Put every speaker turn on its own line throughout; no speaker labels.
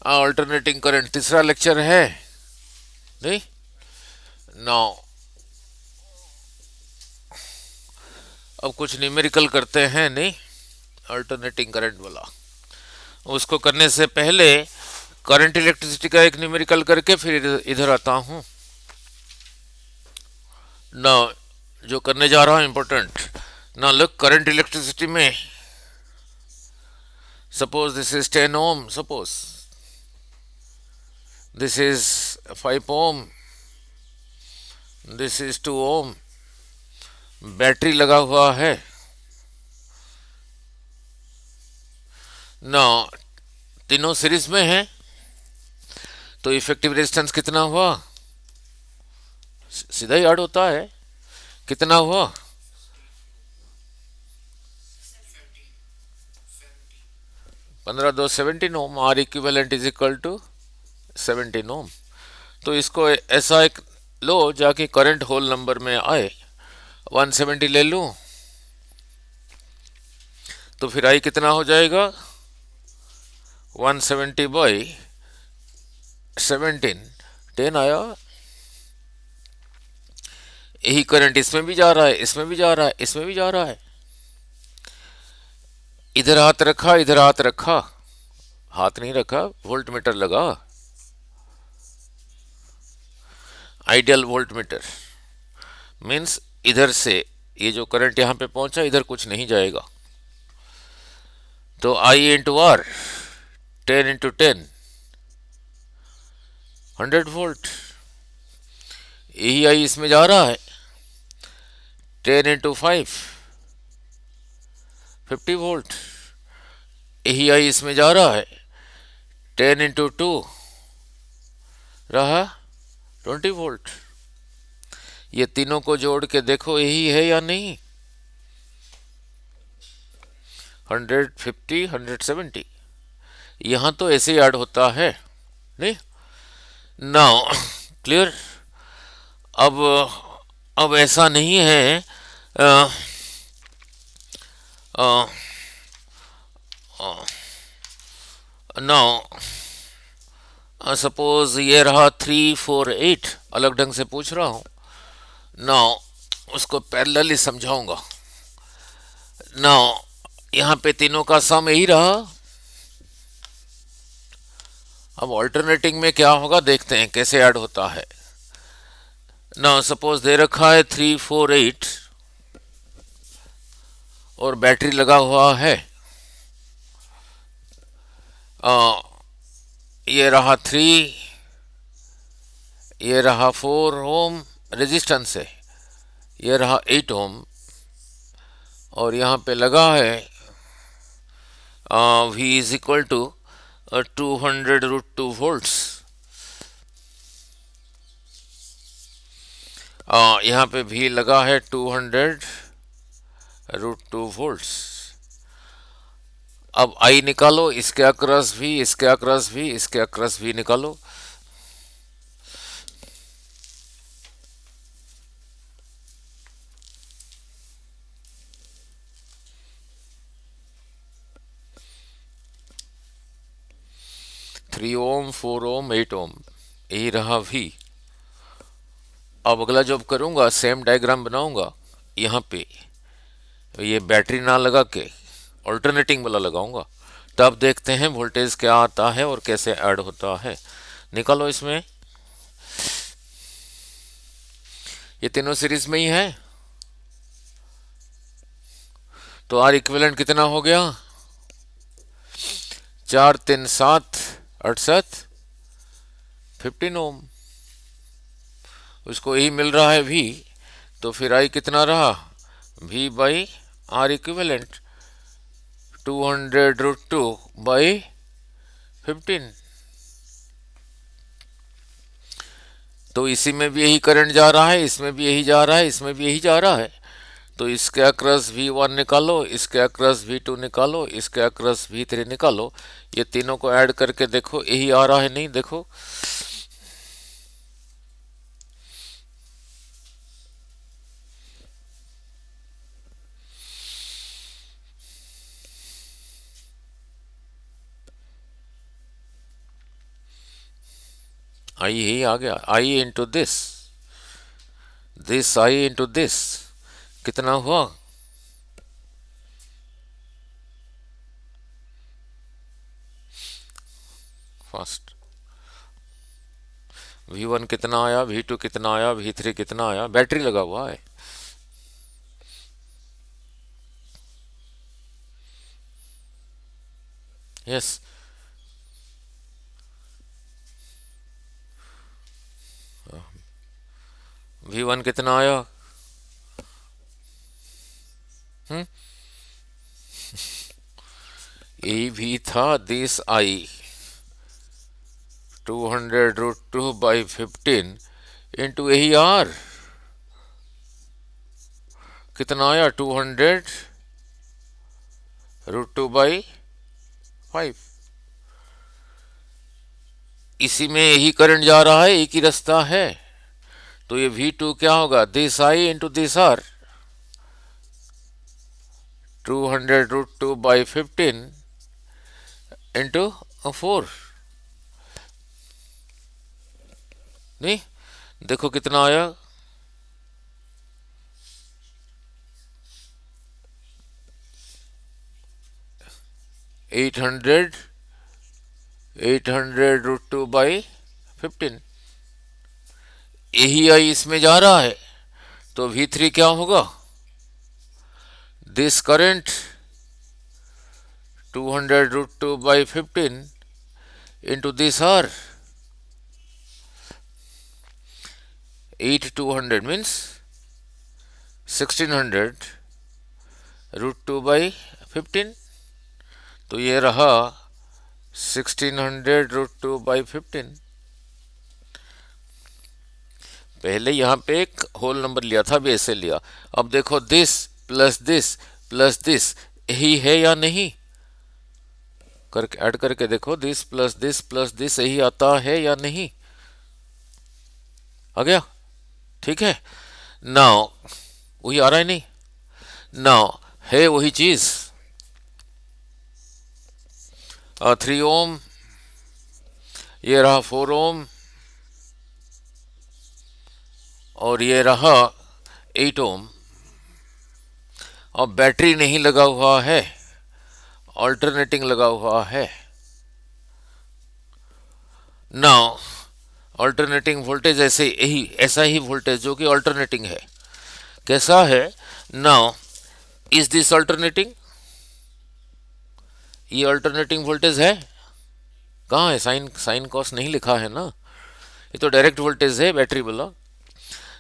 Alternating current तीसरा lecture है नहीं। नाउ अब कुछ न्यूमेरिकल करते हैं नहीं, अल्टरनेटिंग करंट वाला। उसको करने से पहले करंट इलेक्ट्रिसिटी का एक न्यूमेरिकल करके फिर इधर आता हूँ ना। जो करने जा रहा हूँ इम्पोर्टेंट ना। लुक, करंट इलेक्ट्रिसिटी में suppose this is 10 ohm, suppose this is 5 ohm, this is 2 ohm. Battery लगा हुआ है ना, तीनों सीरीज में है। तो इफेक्टिव रेजिस्टेंस कितना हुआ? सीधा ही ऐड होता है। कितना हुआ? 15 2 17 ohm. R equivalent is equal to 17 ohm. तो इसको ऐसा एक लो जाके करंट होल नंबर में आए, 170 ले लूं तो फिर आई कितना हो जाएगा? 170 बाई 17, 10 आया। यही करंट इसमें भी जा रहा है, इसमें भी जा रहा है, इसमें भी जा रहा है। इधर हाथ रखा, इधर हाथ रखा, हाथ नहीं रखा, वोल्ट मीटर लगा, आइडियल वोल्ट मीटर। मीन्स इधर से ये जो करंट यहां पे पहुंचा, इधर कुछ नहीं जाएगा। तो आई इंटू आर, 10 इंटू 10, 100 वोल्ट। यही आई इसमें जा रहा है, 10 इंटू 5, 50 वोल्ट। यही आई इसमें जा रहा है, 10 इंटू 2 रहा 20 वोल्ट। ये तीनों को जोड़ के देखो यही है या नहीं? 150, 170। यहां तो ऐसे ही ऐड होता है नहीं। Now clear. अब अब ऐसा नहीं है। नाउ सपोज ये रहा 348, अलग ढंग से पूछ रहा हूं। नाउ उसको पैरेलली समझाऊंगा। नाउ यहां पे तीनों का सम यही रहा। अब ऑल्टरनेटिंग में क्या होगा देखते हैं कैसे ऐड होता है। ना सपोज दे रखा है 348 और बैटरी लगा हुआ है। ये रहा 3, ये रहा 4 ओम रेजिस्टेंस है, ये रहा 8 ओम, और यहाँ पे लगा है V is equal to 200√2 volts. यहाँ पे भी लगा है 200√2 वोल्ट्स। अब आई निकालो, इसके अक्रॉस भी, इसके अक्रॉस भी, इसके अक्रॉस भी निकालो। थ्री ओम, 4 ओम, 8 ओम, यही रहा भी। अब अगला जॉब करूंगा, सेम डायग्राम बनाऊंगा। यहाँ पे ये बैटरी ना लगा के ऑल्टरनेटिंग वाला लगाऊंगा, तब देखते हैं वोल्टेज क्या आता है और कैसे ऐड होता है। निकालो इसमें, ये तीनों सीरीज में ही है। तो आर इक्विवेलेंट कितना हो गया? 4 3 7 68, 15 ओम। उसको यही मिल रहा है भी। तो फिर आई कितना रहा? V by R equivalent 200√2 by 15। तो इसी में भी यही करंट जा रहा है, इसमें भी यही जा रहा है, इसमें भी यही जा रहा है। तो इसके अक्रॉस V1 निकालो, इसके अक्रॉस V2 निकालो, इसके अक्रॉस V3 निकालो। ये तीनों को ऐड करके देखो यही आ रहा है नहीं? देखो आई ही आ गया, I into this I into this कितना हुआ? फर्स्ट V1 कितना आया, V2 कितना आया, V3 कितना आया, बैटरी लगा हुआ है। यस, V1 कितना आया? हम्म, ए भी था दिस आई 200√2/15 इंटू यही आर कितना आया? 200√2/5। इसी में यही करंट जा रहा है, एक ही रास्ता है। तो ये V2 क्या होगा? This I into this R 200√2/15 into 4। नहीं, देखो कितना आया? 800√2/15। यही आई इसमें जा रहा है, तो V3 क्या होगा? This current 200√2/15 into this R 8200 means 1600√2/15। तो ये रहा 1600√2/15। पहले यहाँ पे एक होल नंबर लिया था, अभी ऐसे लिया। अब देखो this plus this plus this यही है या नहीं, करके ऐड करके देखो, दिस प्लस दिस यही आता है या नहीं? आ गया, ठीक है। नाउ वही आ रहा है नहीं, नाउ है वही चीज 3 ओम, ये रहा 4 ओम और ये रहा 8 ओम। अब बैटरी नहीं लगा हुआ है, ऑल्टरनेटिंग लगा हुआ है। नाउ ऑल्टरनेटिंग वोल्टेज ऐसे यही ऐसा ही वोल्टेज जो कि ऑल्टरनेटिंग है, कैसा है? Now is this alternating? ये ऑल्टरनेटिंग वोल्टेज है, कहाँ है? साइन साइन कॉस नहीं लिखा है ना, ये तो डायरेक्ट वोल्टेज है बैटरी वाला।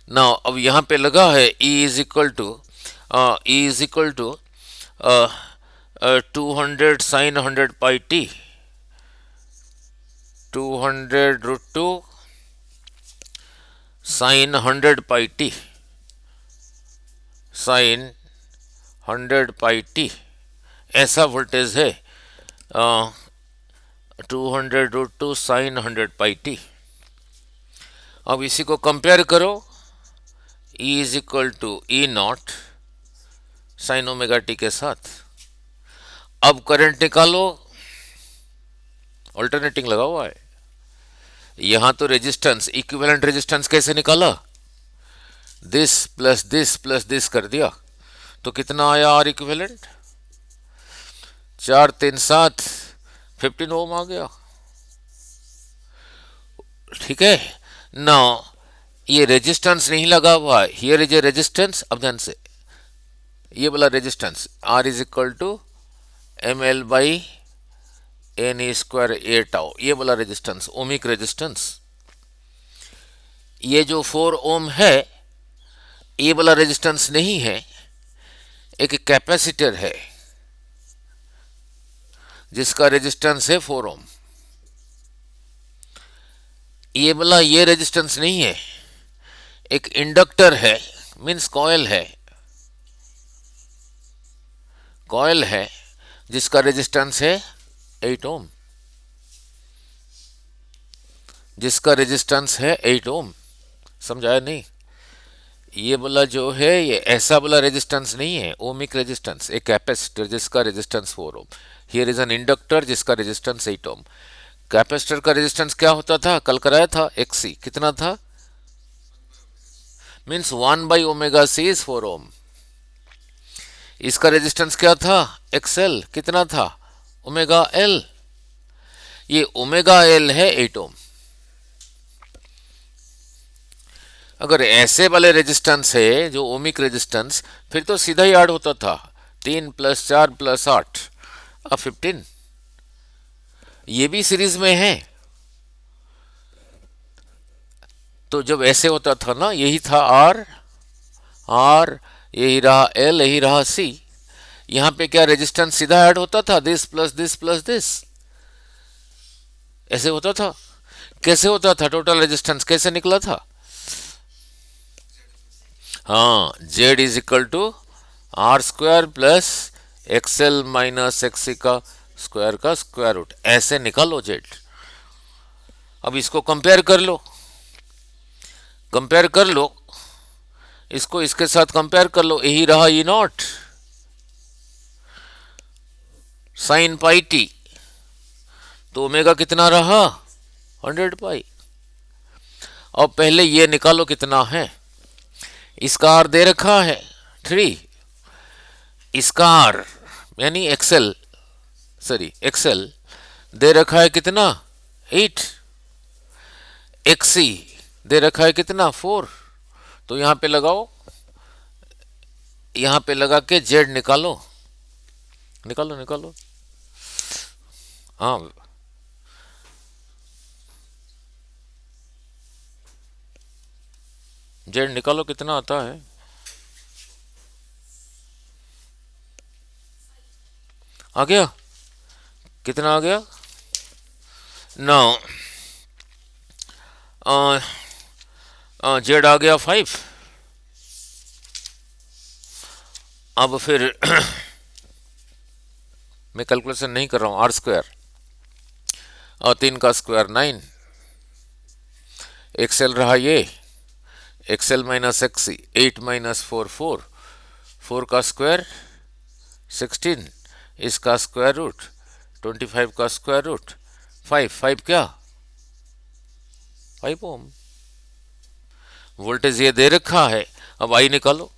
नाउ अब यहाँ पे लगा है E is equal to 200 sine 100 pi T 200√2 sine 100 pi T sine 100 pi T, ऐसा वोल्टेज है 200√2 साइन 100 पाई टी। अब इसी को कंपेयर करो, E=E0 साइन ओमेगा टी के साथ। अब करंट निकालो, ऑल्टरनेटिंग लगा हुआ है। यहां तो रेजिस्टेंस, इक्विवेलेंट रेजिस्टेंस कैसे निकाला? दिस प्लस दिस कर दिया, तो कितना आया आर इक्विवेलेंट? 4 3 7 15 ओम आ गया, ठीक है ना। ये रेजिस्टेंस नहीं लगा हुआ है, हियर इज ए रेजिस्टेंस। अब ध्यान से, ये वाला रेजिस्टेंस R=ml/n² टाउ, ये वाला रेजिस्टेंस ओमिक रेजिस्टेंस। ये जो 4 ओम है, ये वाला रेजिस्टेंस नहीं है, एक कैपेसिटर है जिसका रेजिस्टेंस है 4 ओम। ये वाला ये रेजिस्टेंस नहीं है, एक इंडक्टर है, मीन्स कॉयल है जिसका रेजिस्टेंस है 8 ओम, जिसका रेजिस्टेंस है 8 ओम। समझाया नहीं? ये वाला जो है, ये ऐसा वाला रेजिस्टेंस नहीं है, ओमिक रेजिस्टेंस, एक कैपेसिटर जिसका resistance 4 ohm. Here is an inductor जिसका रेजिस्टेंस 8 ओम। कैपेसिटर का रेजिस्टेंस क्या होता था, कल कराया था, एक्सी कितना था, मीन्स 1/ओमेगा सी इज 4 ओम। इसका रेजिस्टेंस क्या था, एक्सएल कितना था, ओमेगा एल, ये ओमेगा एल है 8 ओम। अगर ऐसे वाले रेजिस्टेंस है जो ओमिक रेजिस्टेंस, फिर तो सीधा ही ऐड होता था, 3 + 4 + 8 अब 15, ये भी सीरीज में है। तो जब ऐसे होता था ना, यही था आर, आर यही रहा एल, यही रहा सी, यहां पे क्या रेजिस्टेंस सीधा ऐड होता था, this plus this plus this, ऐसे होता था। कैसे होता था, टोटल रेजिस्टेंस कैसे निकला था, हाँ, Z is equal to R square plus XL minus XC का स्क्वायर रूट, ऐसे निकालो जेड। अब इसको कंपेयर कर लो, कंपेयर कर लो, इसको इसके साथ कंपेयर कर लो, यही रहा E naught sine pi T, तो ओमेगा कितना रहा, 100 पाई। अब पहले ये निकालो कितना है, इसका आर दे रखा है 3, इसका आर यानी एक्सएल, सॉरी एक्सएल दे रखा है कितना 8, एक्सी दे रखा है कितना 4, तो यहां पे लगाओ, यहां पे लगा के जेड निकालो, निकालो निकालो, हाँ जेड निकालो कितना आता है, आ गया, कितना आ गया, नौ, जेड आ गया 5। अब फिर मैं कैलकुलेशन नहीं कर रहा हूं, आर स्क्वायर और 3 का स्क्वायर 9, एक्सएल रहा ये, एक्सएल माइनस एक्सी 8 माइनस 4 4, 4 का स्क्वायर 16, इसका स्क्वायर रूट 25 का स्क्वायर रूट 5, 5 क्या 5 ओम। वोल्टेज ये दे रखा है, अब आई निकालो,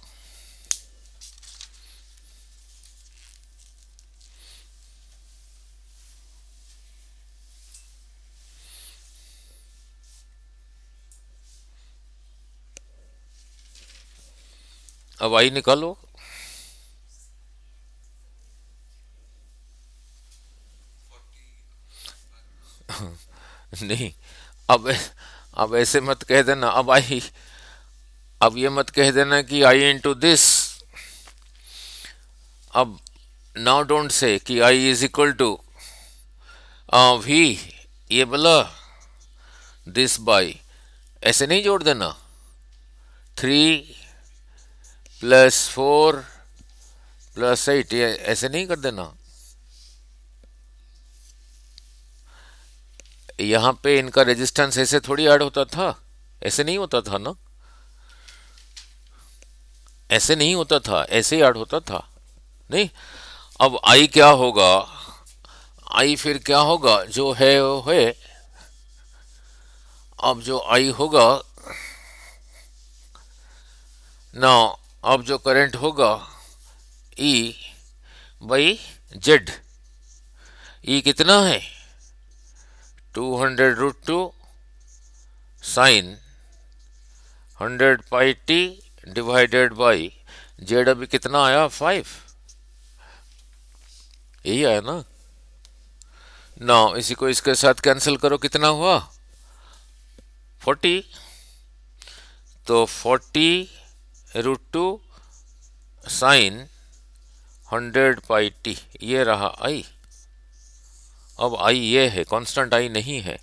अब आई निकालो, नहीं, अब अब ऐसे मत कह देना, अब आई, अब ये मत कह देना कि आई इंटू दिस, अब नाउ डोंट से कि आई इज इक्वल टू वी, ये बोला दिस बाई, ऐसे नहीं जोड़ देना, 3 + 4 + 8, ये ऐसे नहीं कर देना, यहां पे इनका रेजिस्टेंस ऐसे थोड़ी ऐड होता था, ऐसे नहीं होता था ना, ऐसे नहीं होता था, ऐसे ही ऐड होता था, नहीं। अब आई क्या होगा, आई फिर क्या होगा, जो है वो है, अब जो आई होगा ना, अब जो करंट होगा ई बाई जेड, ई कितना है 200√2 sine 100 pi T divided by Z, अभी कितना आया 5, यही आया ना। ना इसी को इसके साथ कैंसिल करो, कितना हुआ 40, तो 40√2 साइन 100 पाई टी, ये रहा आई। अब आई ये है, कांस्टेंट आई नहीं है,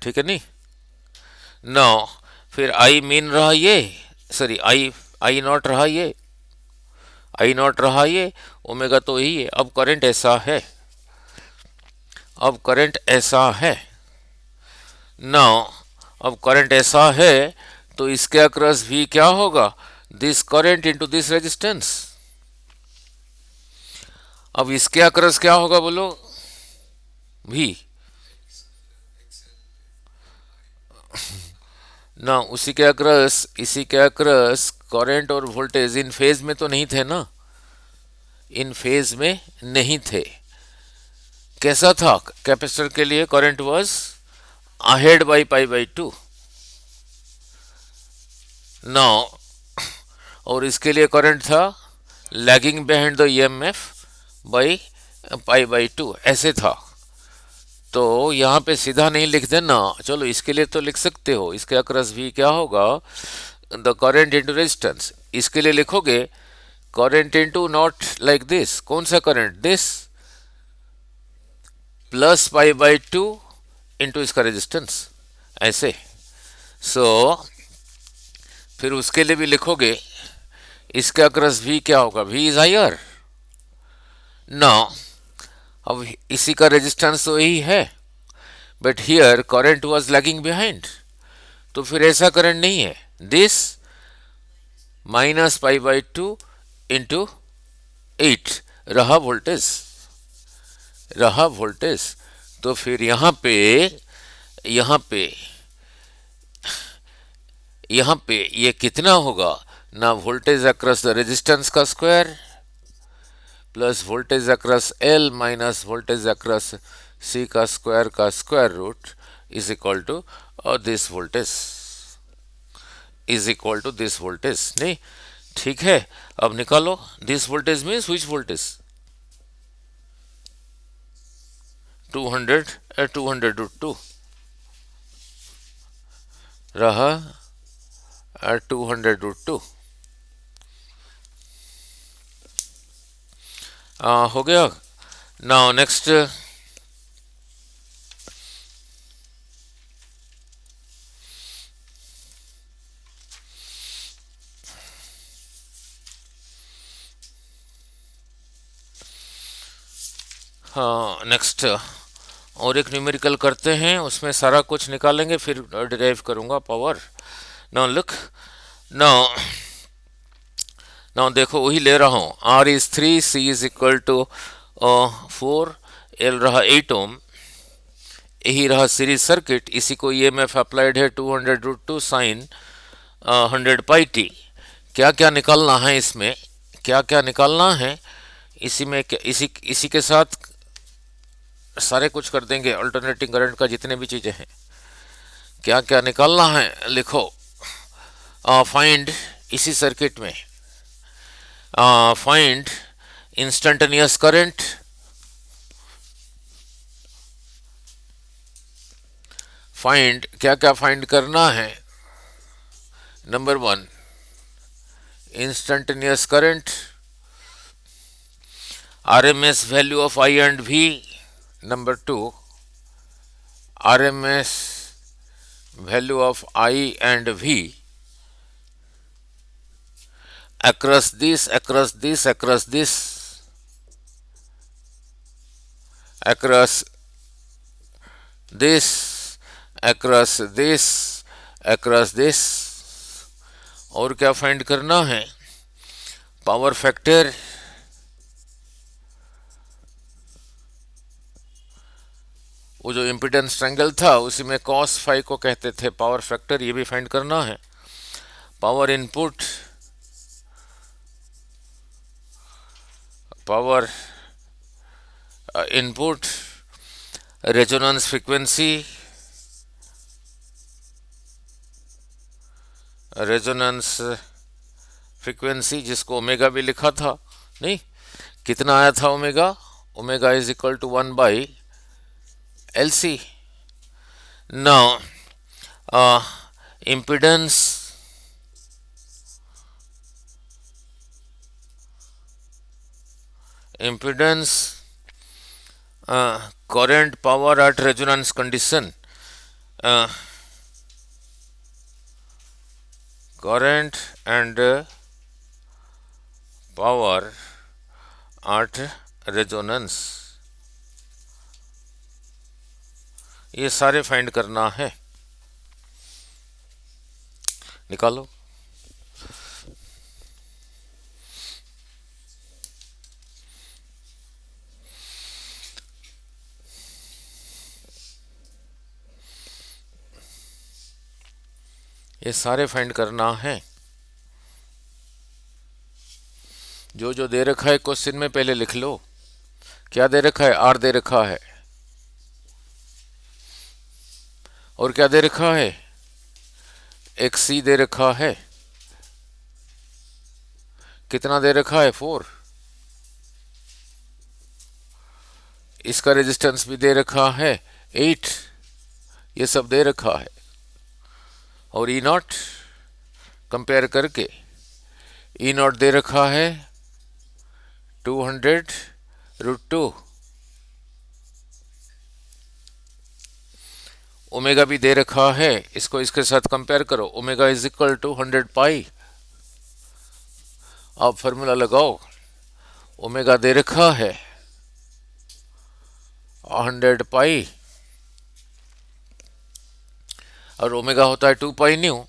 ठीक है नहीं। नो फिर आई मीन रहा ये, सॉरी आई, आई नॉट रहा ये, आई नॉट रहा ये, ओमेगा तो यही है। अब करंट ऐसा है, अब करंट ऐसा है ना, अब करंट ऐसा है तो इसके अक्रॉस भी क्या होगा, this current into this resistance. अब इसके अक्रॉस क्या होगा बोलो, भी ना, इसी के अक्रस करंट और वोल्टेज इन फेज में तो नहीं थे ना, इन फेज में नहीं थे। कैसा था कैपेसिटर के लिए? Current was ahead by pi by to. Now, और इसके लिए करंट था lagging behind the EMF by pi by to, ऐसे था। तो यहाँ पे सीधा नहीं लिख देना, चलो इसके लिए तो लिख सकते हो, इसके अक्रस भी क्या होगा, द करंट इंटू रेजिस्टेंस। इसके लिए लिखोगे current into, not like this, कौन सा current, this plus pi by two into इसका रेजिस्टेंस, ऐसे। सो फिर उसके लिए भी लिखोगे, इसके अक्रस भी क्या होगा, वी इज हायर ना। अब इसी का रेजिस्टेंस तो यही है, but here current was lagging behind, तो फिर ऐसा करंट नहीं है। This minus pi by two into 8 रहा वोल्टेज, रहा वोल्टेज। तो फिर यहाँ पे यहाँ पे ये कितना होगा ना, वोल्टेज अक्रॉस द रेजिस्टेंस का square plus voltage across L minus voltage across C का square root is equal to, और this voltage is equal to this voltage, नहीं ठीक है। अब निकालो, this voltage means which voltage, 200 200 root two रहा, 200 root to हो गया। नाउ नेक्स्ट, हाँ नेक्स्ट और एक न्यूमेरिकल करते हैं, उसमें सारा कुछ निकालेंगे, फिर डिराइव करूंगा power. Now look, now now देखो वही ले रहा हूँ, R is 3, C is equal to 4, L रहा 8 ओम, यही रहा सीरीज सर्किट, इसी को ईएमएफ अप्लाइड है 200 root to sign 100 pi T. क्या क्या निकालना है इसमें, क्या क्या निकालना है इसी में, इसी के साथ सारे कुछ कर देंगे, अल्टरनेटिंग करंट का जितने भी चीज़ें हैं, क्या क्या निकालना है लिखो। फाइंड, इसी सर्किट में फाइंड इंस्टेंटेनियस करंट, फाइंड क्या क्या फाइंड करना है, number 1 instantaneous current, RMS value of I and V, number 2 RMS value of I and V across this, across this, across this, across this, across this, across this। और क्या find करना है, power factor, वो जो impedance triangle था उसी में cos phi को कहते थे पावर फैक्टर, ये भी फाइंड करना है। Power input, power input, resonance frequency, resonance frequency जिसको ओमेगा भी लिखा था, नहीं कितना आया था omega, omega is equal to 1 by L C. Now impedance, impedance current power at resonance condition, current and power at resonance, ये सारे फाइंड करना है, निकालो। ये सारे फाइंड करना है। जो जो दे रखा है क्वेश्चन में पहले लिख लो। क्या दे रखा है? आर दे रखा है, और क्या दे रखा है? एक सी दे रखा है। कितना दे रखा है? 4। इसका रेजिस्टेंस भी दे रखा है 8। ये सब दे रखा है। और ई नॉट कंपेयर करके, ई नॉट दे रखा है 200√2। ओमेगा भी दे रखा है, इसको इसके साथ कंपेयर करो। ओमेगा इज इक्वल टू 100 पाई। आप फॉर्मूला लगाओ। ओमेगा दे रखा है 100 पाई, और ओमेगा होता है 2 pi nu.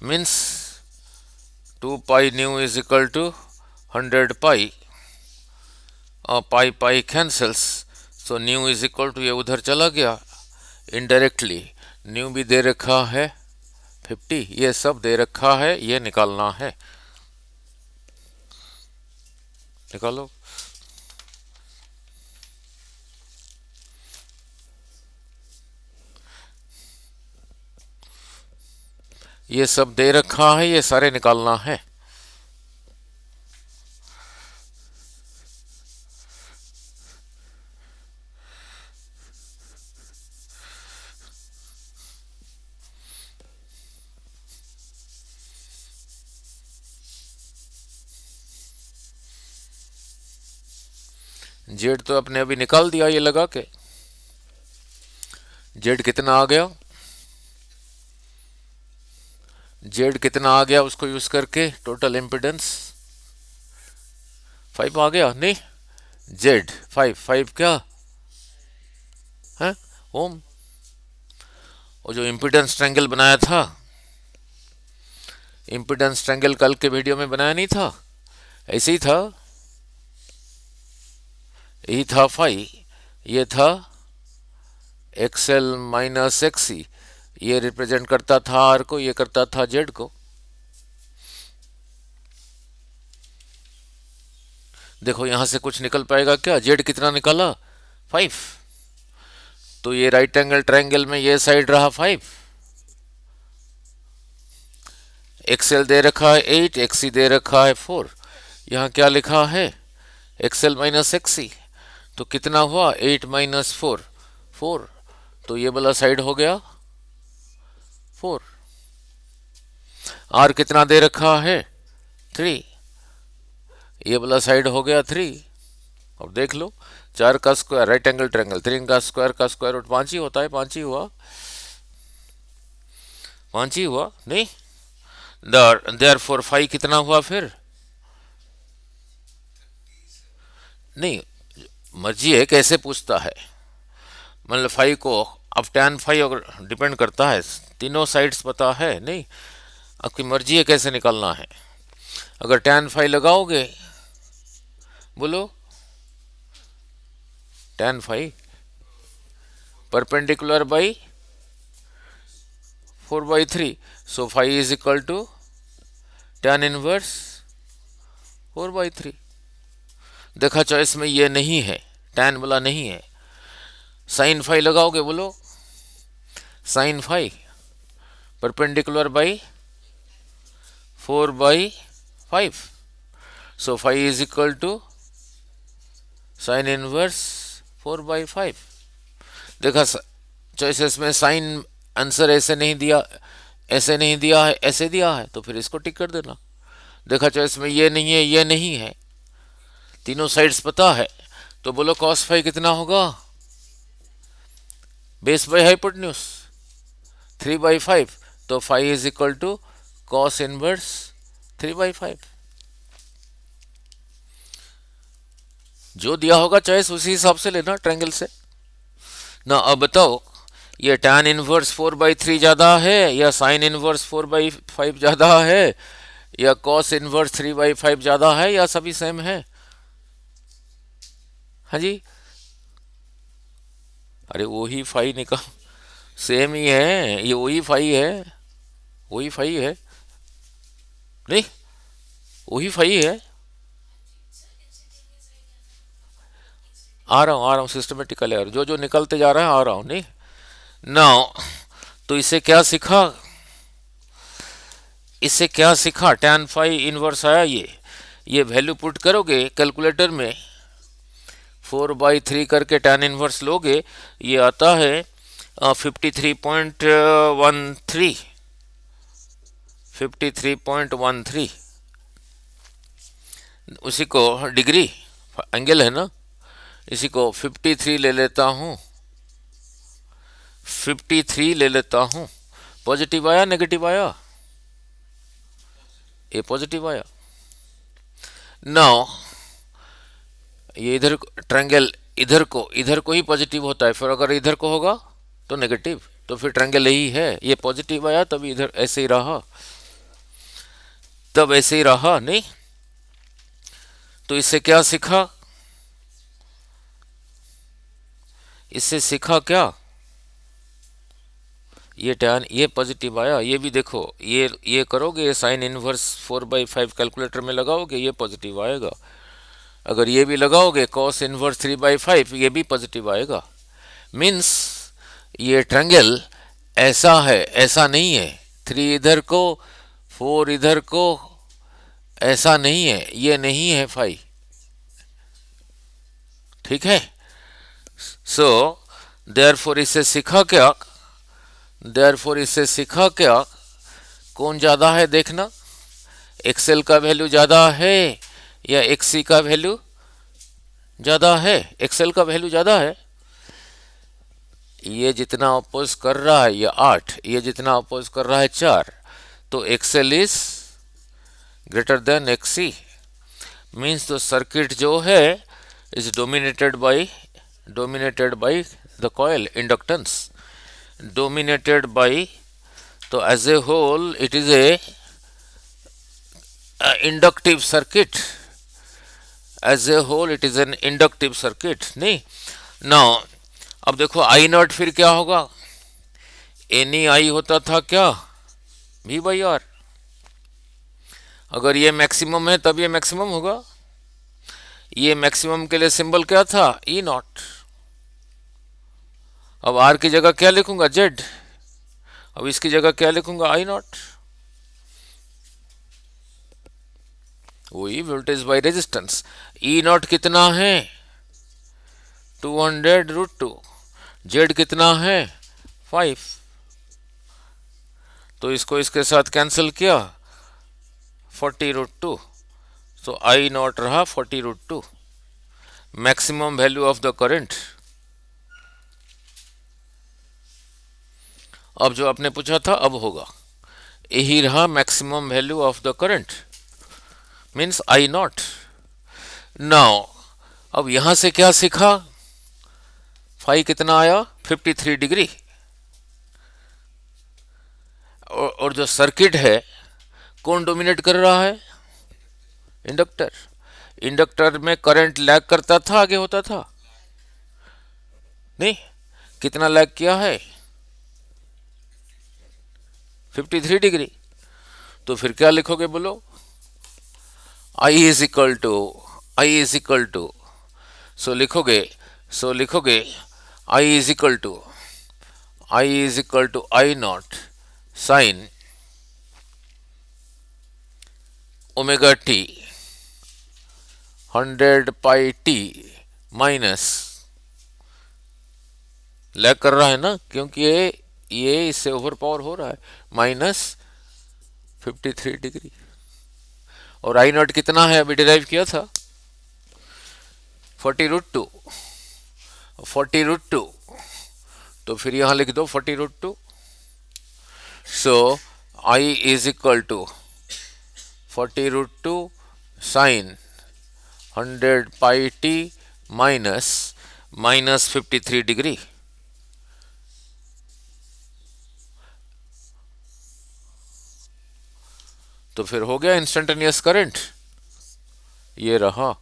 Means 2 pi nu is equal to 100 pi. Pi pi cancels, so nu is equal to, ये उधर चला गया इनडायरेक्टली। न्यू भी दे रखा है 50। ये सब दे रखा है, ये निकालना है। निकालो। ये सब दे रखा है, ये सारे निकालना है। जेड तो अपने अभी निकाल दिया ये लगा के। जेड कितना आ गया? जेड कितना आ गया उसको यूज करके? टोटल इम्पिडेंस 5 आ गया। नहीं, जेड 5 क्या है? ओम। और जो इम्पिडेंस ट्रायंगल बनाया था, इम्पिडेंस ट्रायंगल कल के वीडियो में बनाया नहीं था? ऐसे ही था, यही था 5। ये था एक्सएल माइनस एक्सी। ये रिप्रेजेंट करता था आर को, ये करता था जेड को। देखो यहां से कुछ निकल पाएगा क्या? जेड कितना निकाला? 5। तो ये राइट एंगल ट्रायंगल में ये साइड रहा 5। एक्सएल दे रखा है 8, एक्सी दे रखा है 4। यहाँ क्या लिखा है? XL minus XC. तो कितना हुआ? 8 माइनस 4, 4। तो ये वाला साइड हो गया 4। आर कितना दे रखा है? 3। ये वाला साइड हो गया 3। अब देख लो, 4 का स्क्वायर राइट एंगल ट्रायंगल, 3 का स्क्वायर रूट 5 ही होता है। 5 ही हुआ, 5 ही हुआ। नहीं, देयरफॉर 5 कितना हुआ फिर? नहीं, मर्जी है कैसे पूछता है। मतलब 5 को, अब tan 5 अगर डिपेंड करता है, तीनों साइड्स पता है नहीं, आपकी मर्जी है कैसे निकालना है। अगर tan 5 लगाओगे, बोलो tan 5 perpendicular by 4/3, so 5 is equal to tan inverse 4/3। देखा चॉइस में ये नहीं है, tan वाला नहीं है। sin 5 लगाओगे, बोलो sin 5 perpendicular by 4/5, so 5 is equal to sine inverse 4/5। देखा चॉइसेस में साइन आंसर ऐसे नहीं दिया, ऐसे नहीं दिया है, ऐसे दिया है, तो फिर इसको टिक कर देना। देखा चॉइस में ये नहीं है, ये नहीं है, तीनों साइड्स पता है, तो बोलो cos 5 कितना होगा? बेस बाई हाइपोटेन्यूज 3/5, तो 5 is equal to cos inverse 3/5। जो दिया होगा चॉइस उसी हिसाब से लेना ट्रायंगल से ना। अब बताओ, ये tan इनवर्स 4/3 ज़्यादा है या साइन इनवर्स 4/5 ज़्यादा है या cos इनवर्स 3/5 ज़्यादा है या सभी सेम है? हाँ जी, अरे वही 5 निकाल, सेम ही है, ये वही 5 है। वही फाई है, नहीं वही फाई है। आ रहा हूँ सिस्टमेटिकली, और जो जो निकलते जा रहा है आ रहा हूँ, नहीं नाउ। तो इसे क्या सीखा, इससे क्या सीखा, tan फाई इनवर्स आया ये वैल्यू पुट करोगे कैलकुलेटर में, 4/3 करके tan इनवर्स लोगे, ये आता है 53.13, 53.13। उसी को डिग्री, एंगल है ना, इसी को 53 ले लेता हूँ, 53 ले लेता हूँ। पॉजिटिव आया नेगेटिव आया, ये पॉजिटिव आया। नाउ ये इधर ट्रायंगल, इधर को ही पॉजिटिव होता है, फिर अगर इधर को होगा तो नेगेटिव, तो फिर ट्रायंगल यही है, ये पॉजिटिव आया तभी इधर ऐसे ही रहा, तब ऐसे ही रहा, नहीं। तो इससे क्या सीखा, इससे सीखा क्या, ये टैन, ये पॉजिटिव आया, ये भी देखो, ये करोगे साइन इनवर्स 4/5 कैलकुलेटर में लगाओगे, ये पॉजिटिव आएगा। अगर ये भी लगाओगे कॉस इनवर्स 3/5, ये भी पॉजिटिव आएगा। मीन्स ये ट्रायंगल ऐसा है, ऐसा नहीं है, 3 इधर को 4 इधर को, ऐसा नहीं है, ये नहीं है फाई, ठीक है। सो देयरफॉर इससे सीखा क्या, देयरफॉर इससे सीखा क्या, कौन ज्यादा है देखना, एक्सेल का वैल्यू ज्यादा है या एक्सी का वैल्यू ज्यादा है, एक्सेल का वैल्यू ज्यादा है। ये जितना अपोज कर रहा है ये 8, ये जितना अपोज कर रहा है 4, तो XL is greater than XC. Means तो सर्किट जो है is dominated by the coil inductance, dominated by, तो as a whole it is a inductive circuit, as a whole it is an inductive circuit, नहीं। now अब देखो आई not फिर क्या होगा, एनी आई होता था क्या, V/R। अगर ये मैक्सिमम है तब ये मैक्सिमम होगा, ये मैक्सिमम के लिए सिंबल क्या था, E0। अब आर की जगह क्या लिखूंगा, जेड, अब इसकी जगह क्या लिखूंगा, I0। वही वोल्टेज बाय रेजिस्टेंस। E0 कितना है, 200√2, जेड कितना है 5, तो इसको इसके साथ कैंसिल किया, 40√2, तो I0 रहा 40√2, maximum value of the current. अब जो आपने पूछा था अब होगा, यही रहा maximum value of the current, means I0। Now अब यहां से क्या सीखा, फाई कितना आया 53 डिग्री, और जो सर्किट है कौन डोमिनेट कर रहा है, इंडक्टर। इंडक्टर में करंट लैग करता था, आगे होता था, नहीं, कितना लैग किया है 53 डिग्री। तो फिर क्या लिखोगे बोलो, I is equal to, so लिखोगे I is equal to I0 sine omega T 100πt minus, lag कर रहा है ना क्योंकि ये इससे ओवर पावर हो रहा है, माइनस 53 डिग्री। और I0 कितना है, अभी डिराइव किया था 40√2, 40√2, तो फिर यहां लिख दो 40√2। So I is equal to 40√2 sine 100πt minus 53 degree. तो फिर हो गया इंस्टेंटेनियस करंट, ये रहा,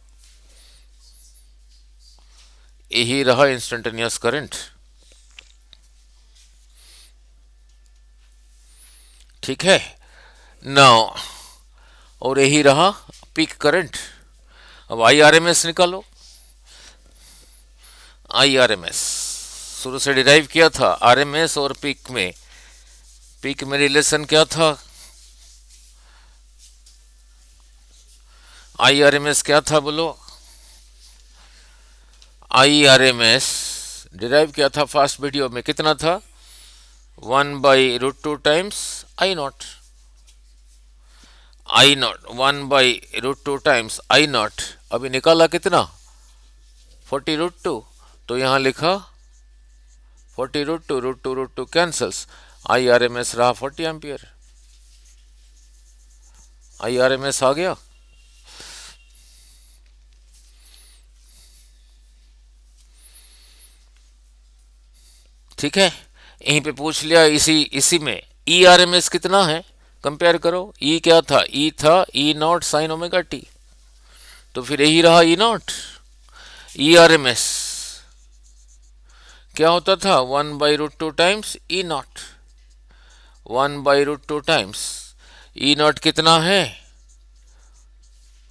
यही रहा इंस्टेंटेनियस करंट। ठीक है। नाउ और यही रहा पीक करंट। अब आई आर एम एस निकालो। आई आर एम एस शुरू से डिराइव किया था आर एम एस और पीक में रिलेशन क्या था? आई आर एम एस क्या था बोलो? I R M S derive किया था फर्स्ट वीडियो में, कितना था? 1/√2 times I naught. I naught 1/√2 times I naught. अभी निकाला कितना? 40√2। तो यहां लिखा 40√2, √2 cancels, I R M S रहा 40 ampere. I R M S आ गया। ठीक है, यहीं पे पूछ लिया। इसी में ई आर एम एस कितना है कंपेयर करो। ई क्या था? ई था E naught sine omega T. तो फिर यही रहा E naught. E R M S क्या होता था? 1/√2 times E naught. 1/√2 times E naught कितना है?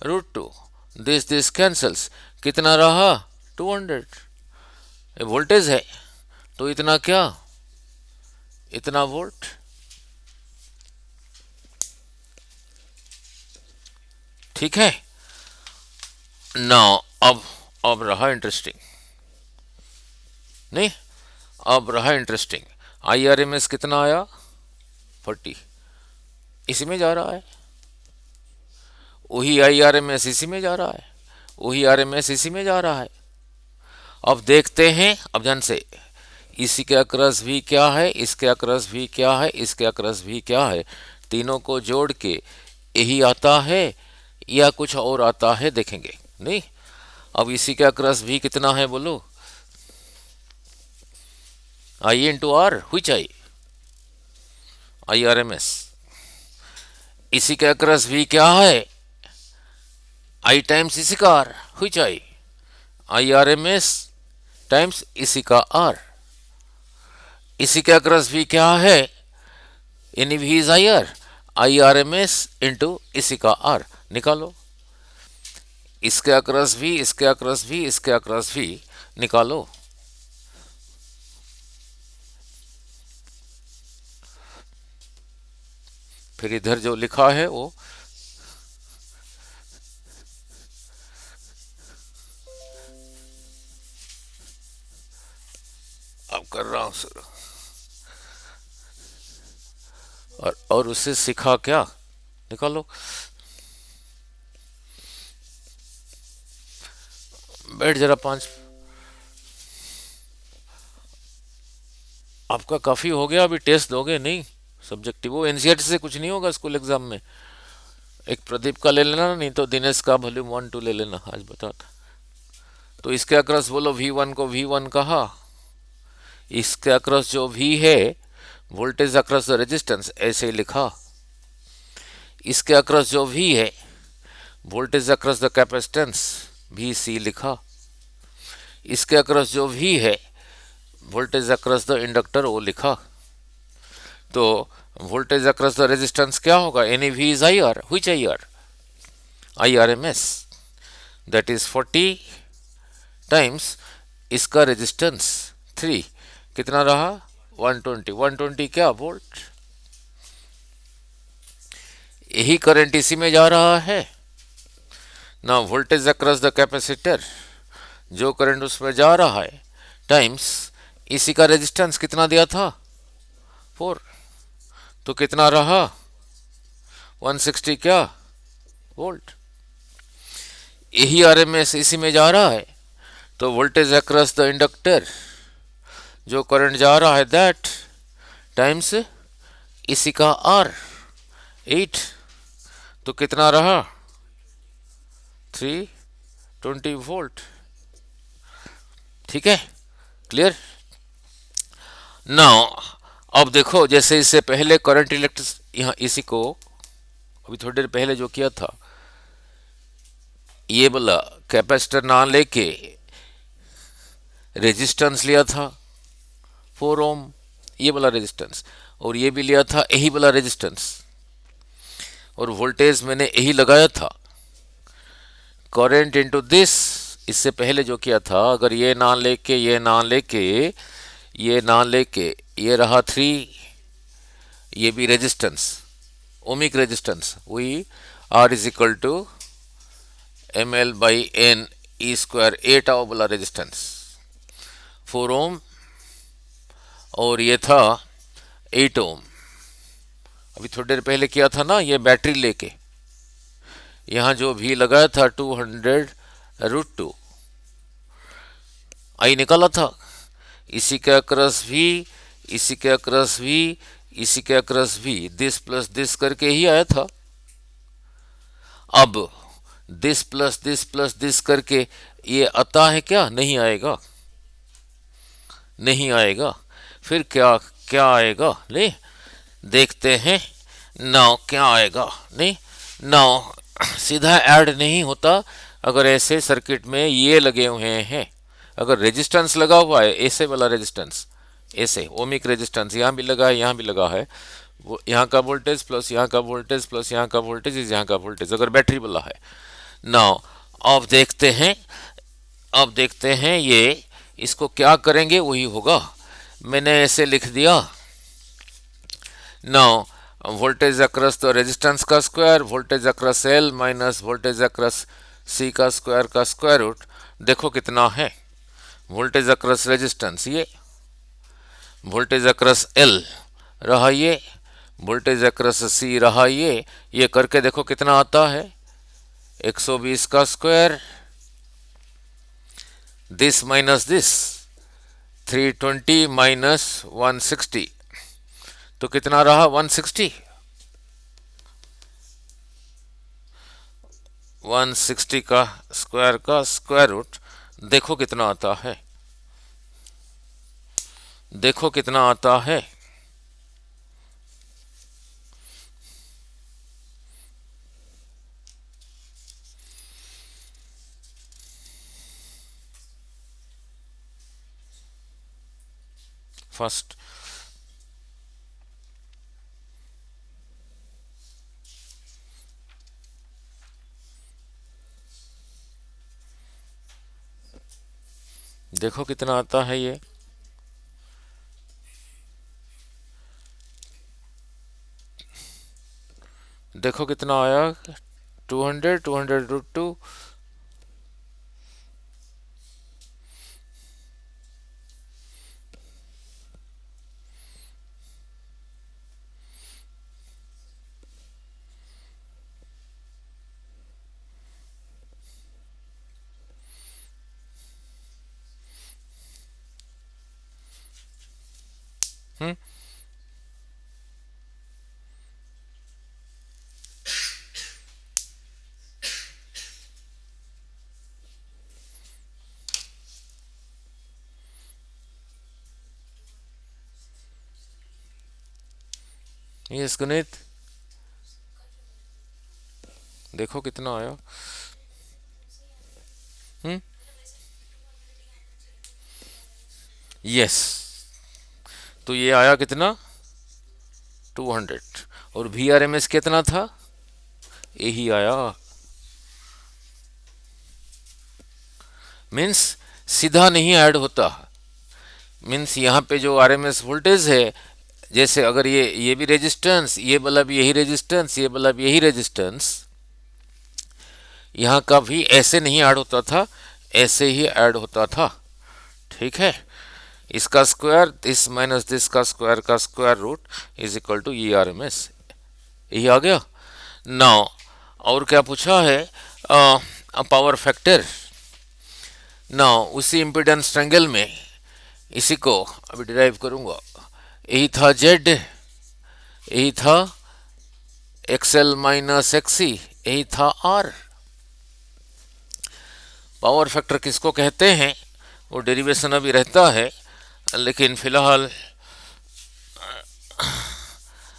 √2। दिस कैंसल्स, कितना रहा? 200। वोल्टेज है तो इतना क्या? इतना वोल्ट। ठीक है। नाउ अब रहा इंटरेस्टिंग। नहीं, अब रहा इंटरेस्टिंग। आई आर एम एस कितना आया? 40। इसी में जा रहा है। वही आई आर एम एस इसी में जा रहा है। वही आर एम एस इसी में जा रहा है। अब देखते हैं, अब ध्यान से, इसी के अक्रस भी क्या है, इसके अक्रस भी क्या है, इसके अक्रस भी क्या है, तीनों को जोड़ के यही आता है या कुछ और आता है, देखेंगे। नहीं, अब इसी के अक्रस भी कितना है बोलो? आई इंटू आर, हुई चाहिए आई आर एम एस। इसी के अक्रस भी क्या है? आई टाइम्स इसी का आर, हुई चाहिए I R M S times इसी का आर। इसी के अक्रस भी क्या है? यानी भी is I R M S इंटू इसी का आर। निकालो। इसके अक्रस भी, इसके अक्रस भी, इसके अक्रस भी निकालो। फिर इधर जो लिखा है वो अब कर रहा हूं शुरू। और उससे सीखा क्या? निकालो। बैठ जरा 5। आपका काफी हो गया, अभी टेस्ट दोगे नहीं? सब्जेक्टिव वो एनसीईआरटी से कुछ नहीं होगा स्कूल एग्जाम में। एक प्रदीप का ले लेना, नहीं तो दिनेश का वॉल्यूम 1 2 ले लेना, आज बता था। तो इसके अक्रस बोलो V1 को V1 कहा। इसके अक्रस जो V है, वोल्टेज अक्रस द रेजिस्टेंस, ऐसे ही लिखा। इसके अक्रस जो V है, voltage across the capacitance, VC लिखा। इसके अक्रस जो V है, वोल्टेज अक्रस द इंडक्टर, वो लिखा। तो वोल्टेज अक्रस द रेजिस्टेंस क्या होगा? Any V is I R, हुई चाहिए आर, आई आर एम एस, दैट इज 40 टाइम्स इसका रेजिस्टेंस 3, कितना रहा? 120। 120 क्या? वोल्ट। यही करंट इसी में जा रहा है ना। वोल्टेज अक्रॉस द कैपेसिटर, जो करंट उसमें जा रहा है, टाइम्स इसी का रेजिस्टेंस कितना दिया था? 4। तो कितना रहा? 160 क्या? वोल्ट। यही आरएमएस इसी में जा रहा है। तो वोल्टेज अक्रॉस द इंडक्टर, जो करंट जा रहा है, दैट टाइम्स इसी का आर 8। तो कितना रहा? 320 वोल्ट। ठीक है, क्लियर। नाउ अब देखो, जैसे इससे पहले करंट इलेक्ट्रिक यहाँ इसी को अभी थोड़ी देर पहले जो किया था, ये बोला कैपेसिटर ना लेके रेजिस्टेंस लिया था 4 ओम, ये वाला रेजिस्टेंस। और ये भी लिया था यही वाला रेजिस्टेंस, और वोल्टेज मैंने यही लगाया था। करंट इनटू दिस, इससे पहले जो किया था, अगर ये ना लेके ये ना लेके ये ना लेके ये रहा 3, ये भी रेजिस्टेंस, ओमिक रेजिस्टेंस, वही R is equal to M L by N E square, 8 वाला रेजिस्टेंस 4 ओम, और ये था 8 ओम। अभी थोड़ी देर पहले किया था ना, ये बैटरी लेके यहाँ जो भी लगाया था 200√2 आई निकाला था। इसी के अक्रस भी, इसी के अक्रस भी, इसी के अक्रस भी, दिस प्लस दिस करके ही आया था। अब दिस प्लस दिस करके ये आता है क्या? नहीं आएगा, नहीं आएगा। फिर क्या क्या आएगा? ले देखते हैं नाउ क्या आएगा। नहीं नाउ सीधा ऐड नहीं होता अगर ऐसे सर्किट में ये लगे हुए हैं। अगर रेजिस्टेंस लगा हुआ है, ऐसे वाला रेजिस्टेंस, ऐसे ओमिक रेजिस्टेंस यहाँ भी लगा है, यहाँ भी लगा है, वो यहाँ का वोल्टेज प्लस यहाँ का वोल्टेज प्लस यहाँ का वोल्टेज इस यहाँ का वोल्टेज, अगर बैटरी वाला है। नाउ अब देखते हैं, अब देखते हैं ये इसको क्या करेंगे, वही होगा। मैंने ऐसे लिख दिया। नाउ वोल्टेज अक्रॉस तो रेजिस्टेंस का square, voltage across L minus voltage across C का स्क्वायर रूट। देखो कितना है वोल्टेज अक्रॉस रेजिस्टेंस, ये वोल्टेज अक्रॉस एल रहा, ये वोल्टेज अक्रॉस सी रहा, ये करके देखो कितना आता है 120 का square, this minus this 320 minus 160, तो कितना रहा 160। 160 का स्क्वायर रूट देखो कितना आता है, देखो कितना आता है। फर्स्ट देखो कितना आता है ये, देखो कितना आया 200√2। यस गुनीत, देखो कितना आया। यस, तो ये आया कितना 200, और VRMS कितना था, यही आया। मीन्स सीधा नहीं ऐड होता, मीन्स यहाँ पे जो RMS वोल्टेज है, जैसे अगर ये भी रेजिस्टेंस, ये वाला भी यही रेजिस्टेंस, ये वाला भी यही रेजिस्टेंस, यहाँ का भी ऐसे नहीं ऐड होता था, ऐसे ही ऐड होता था। ठीक है, इसका स्क्वायर दिस माइनस दिस का square root is equal to ERMS, यही आ गया। नाउ और क्या पूछा है, पावर फैक्टर। नाउ उसी इम्पीडेंस ट्रायंगल में इसी को अभी डिराइव करूंगा। यही था Z, यही था XL माइनस XC, यही था R। पावर फैक्टर किसको कहते हैं वो डेरिवेशन अभी रहता है, लेकिन फिलहाल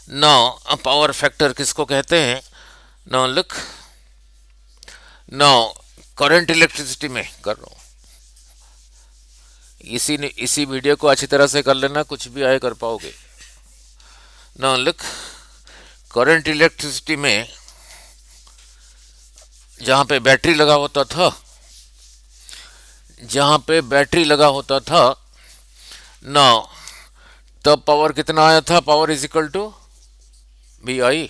नाउ पावर फैक्टर किसको कहते हैं। Now look, now current electricity में कर रहा हूँ, इसी वीडियो को अच्छी तरह से कर लेना, कुछ भी आए कर पाओगे। ना लुक, करंट इलेक्ट्रिसिटी में जहाँ पे बैटरी लगा होता था, जहाँ पे बैटरी लगा होता था ना, तब पावर कितना आया था? Power is equal to V I.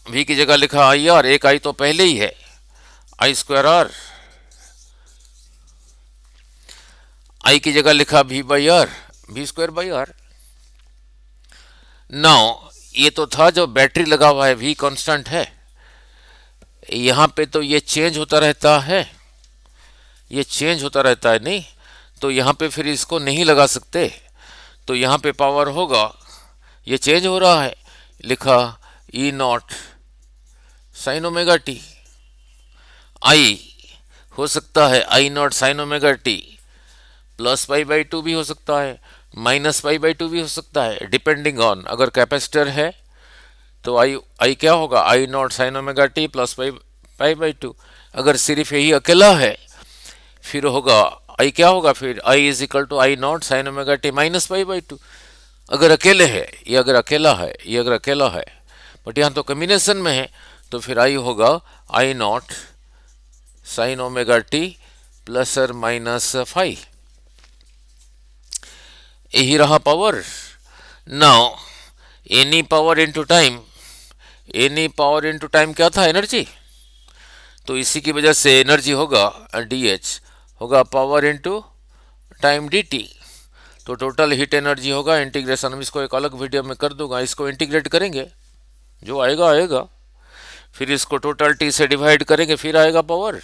V की जगह लिखा आई आर, एक आई तो पहले ही है, आई स्क्वायर आर। आई की जगह लिखा V by R, V square by R. Now ये तो था जो बैटरी लगा हुआ है, वी कांस्टेंट है। यहाँ पे तो ये चेंज होता रहता है, ये चेंज होता रहता है, नहीं तो यहाँ पे फिर इसको नहीं लगा सकते। तो यहाँ पे पावर होगा, ये चेंज हो रहा है, लिखा E naught sine omega T. I हो सकता है I naught sine omega T plus pi by two भी हो सकता है, माइनस पाई बाई टू भी हो सकता है, डिपेंडिंग ऑन, अगर कैपेसिटर है तो आई आई क्या होगा? I naught sine omega T plus pi pi by two. अगर सिर्फ यही अकेला है फिर होगा आई क्या होगा? फिर I is equal to I naught sine omega T minus pi by two. अगर अकेले है, ये अगर अकेला है, ये अगर अकेला है, बट यहाँ तो कम्बिनेशन में है, तो फिर आई होगा I naught sine omega T plus और माइनस फाइव। यही रहा power. Now any power into time, any power into time क्या था? एनर्जी। तो इसी की वजह से एनर्जी होगा डी एच, होगा power into time D T. तो टोटल हीट एनर्जी होगा इंटीग्रेशन, हम इसको एक अलग वीडियो में कर दूंगा, इसको इंटीग्रेट करेंगे, जो आएगा आएगा, फिर इसको टोटल टी से डिवाइड करेंगे, फिर आएगा पावर,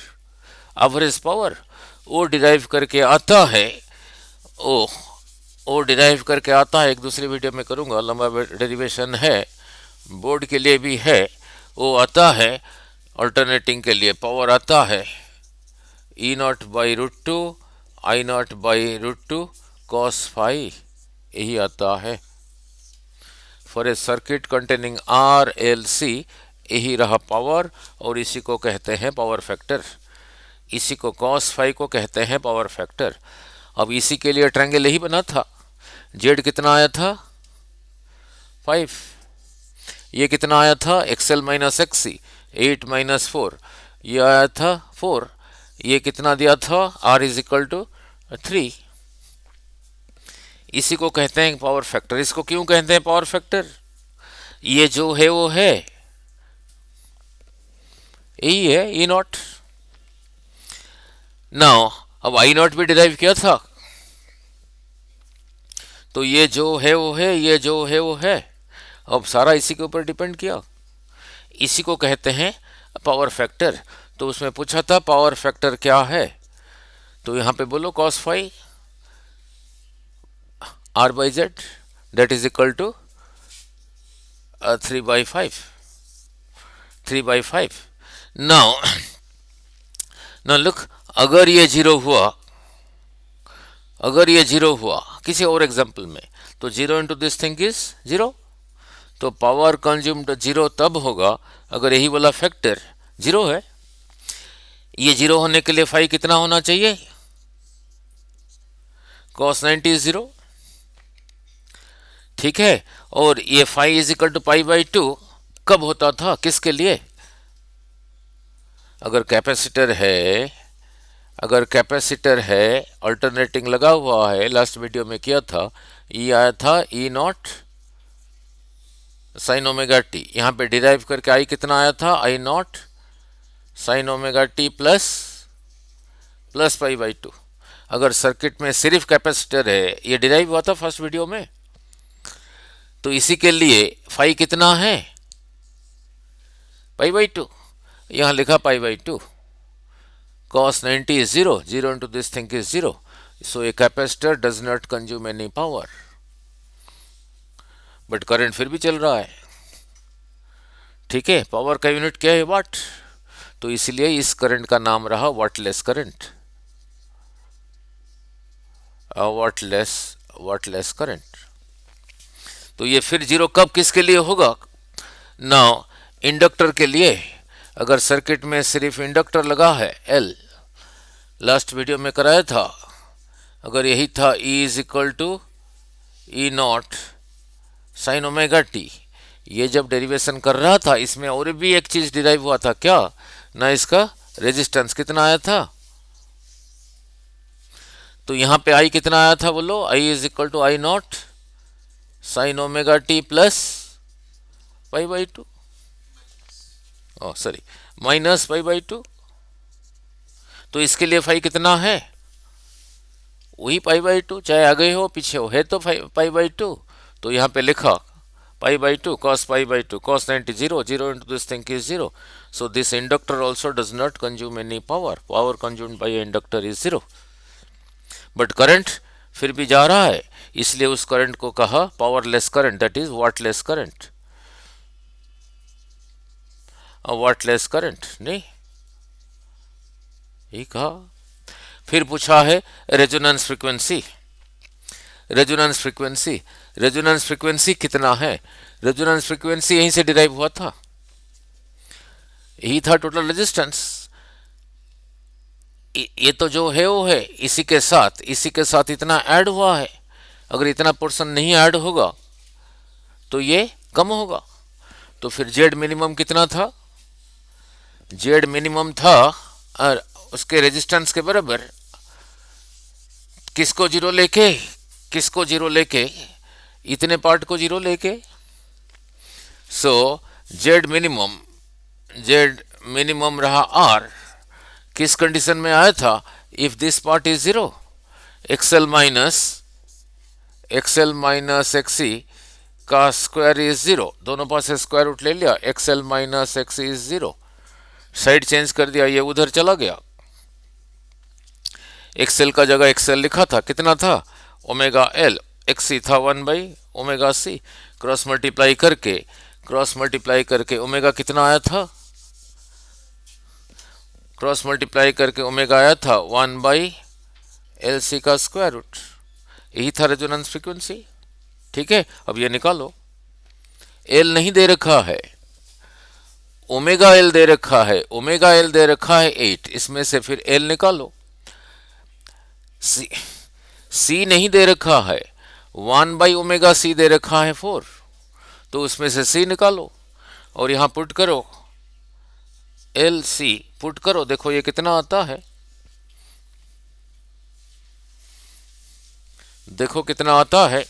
एवरेज पावर। वो डिराइव करके आता है, वो डिराइव करके आता है, एक दूसरी वीडियो में करूंगा, लंबा डेरिवेशन है, बोर्ड के लिए भी है। वो आता है अल्टरनेटिंग के लिए, पावर आता है E naught by root two I naught by root two cos five, यही आता है for a circuit containing R L C. यही रहा पावर, और इसी को कहते हैं पावर फैक्टर, इसी को कॉस फाइव को कहते हैं पावर फैक्टर। अब इसी के लिए ट्रायंगल यही बना था। जेड कितना आया था? 5। ये कितना आया था? एक्सएल माइनस एक्सी, 8 माइनस 4, ये आया था 4। ये कितना दिया था? R is equal to 3। इसी को कहते हैं पावर फैक्टर। इसको क्यों कहते हैं पावर फैक्टर? ये जो है वो है, यही है ई नॉट। नाउ अब आई नॉट भी डिराइव किया था, तो ये जो है वो है, ये जो है वो है, अब सारा इसी के ऊपर डिपेंड किया। इसी को कहते हैं पावर फैक्टर। तो उसमें पूछा था पावर फैक्टर क्या है, तो यहाँ पे बोलो cos phi R by Z that is equal to 3/5, 3/5। Now ना लुक, अगर ये जीरो हुआ, अगर ये जीरो हुआ किसी और एग्जाम्पल में, तो zero into this thing is zero. तो पावर कंज्यूम्ड जीरो तब होगा अगर यही वाला फैक्टर जीरो है। ये जीरो होने के लिए फाइव कितना होना चाहिए? cos 90 जीरो, ठीक है। और ये phi is equal to pi by two कब होता था, किसके लिए? अगर कैपेसिटर है, अगर कैपेसिटर है, अल्टरनेटिंग लगा हुआ है, लास्ट वीडियो में किया था, ये आया था E naught sine omega T. यहाँ पे डिराइव करके आई कितना आया था? I naught sine omega T plus pi by two. अगर सर्किट में सिर्फ कैपेसिटर है, ये डिराइव हुआ था फर्स्ट वीडियो में, तो इसी के लिए फाई कितना है? पाई बाई टू। यहाँ लिखा पाई by to. cos 90 is 0, 0 into this thing is 0. So a capacitor does not consume any power. But current फिर भी चल रहा है, ठीक है। पावर का यूनिट क्या है? वाट। तो इसलिए इस करंट का नाम रहा वाटलेस करंट, वाटलेस करंट। तो ये फिर जीरो कब किसके लिए होगा? नाउ इंडक्टर के लिए। अगर सर्किट में सिर्फ इंडक्टर लगा है एल, लास्ट वीडियो में कराया था, अगर यही था E is equal to E naught sine omega T. ये जब डेरिवेशन कर रहा था इसमें और भी एक चीज डिराइव हुआ था क्या ना, इसका रेजिस्टेंस कितना आया था। तो यहां पे आई कितना आया था बोलो, I is equal to I naught sine omega T plus pi by two, sorry minus pi by two. तो इसके लिए फाई कितना है, वही पाई बाई टू, चाहे आगे हो पीछे हो, है तो पाई बाई टू। तो यहाँ पे लिखा पाई by to cos pi by to cos 90 0 0 into this thing is 0. So this inductor also does not consume any power. Power consumed by a inductor is 0. But current फिर भी जा रहा है, इसलिए उस करंट को कहा powerless current, that is wattless current. Wattless current नहीं, ये कहा। फिर पूछा है resonance frequency. Resonance frequency, resonance frequency कितना है, रेजोनेंस फ्रीक्वेंसी यहीं से डिराइव हुआ था, यही था टोटल रेजिस्टेंस। ये तो जो है वो है, इसी के साथ इतना ऐड हुआ है। अगर इतना पोर्शन नहीं ऐड होगा तो ये कम होगा। तो फिर जेड मिनिमम कितना था, जेड मिनिमम था और उसके रेजिस्टेंस के बराबर, किसको जीरो लेके, किसको जीरो लेके, इतने पार्ट को जीरो लेके। सो जेड मिनिमम रहा आर, किस कंडीशन में आया था, if this part is zero, XL minus XC का स्क्वायर इज जीरो, दोनों पास से स्क्वायर रूट ले लिया, XL minus XC is zero, side change कर दिया, ये उधर चला गया। एक्सएल का जगह एक्सएल लिखा था, कितना था ओमेगा एल, एक्सी था 1 by omega C, cross multiply करके ओमेगा कितना आया था, क्रॉस मल्टीप्लाई करके ओमेगा आया था 1 बाई एल सी का स्क्वायर रूट। यही था रेजोनेंस फ्रीक्वेंसी। ठीक है, अब ये निकालो, एल नहीं दे रखा है, ओमेगा एल दे रखा है, ओमेगा एल दे रखा है 8, इसमें से फिर एल निकालो। सी नहीं दे रखा है, 1 बाई ओमेगा सी दे रखा है 4, तो उसमें से सी निकालो और यहां पुट करो, एल सी पुट करो, देखो ये कितना आता है, देखो कितना आता है,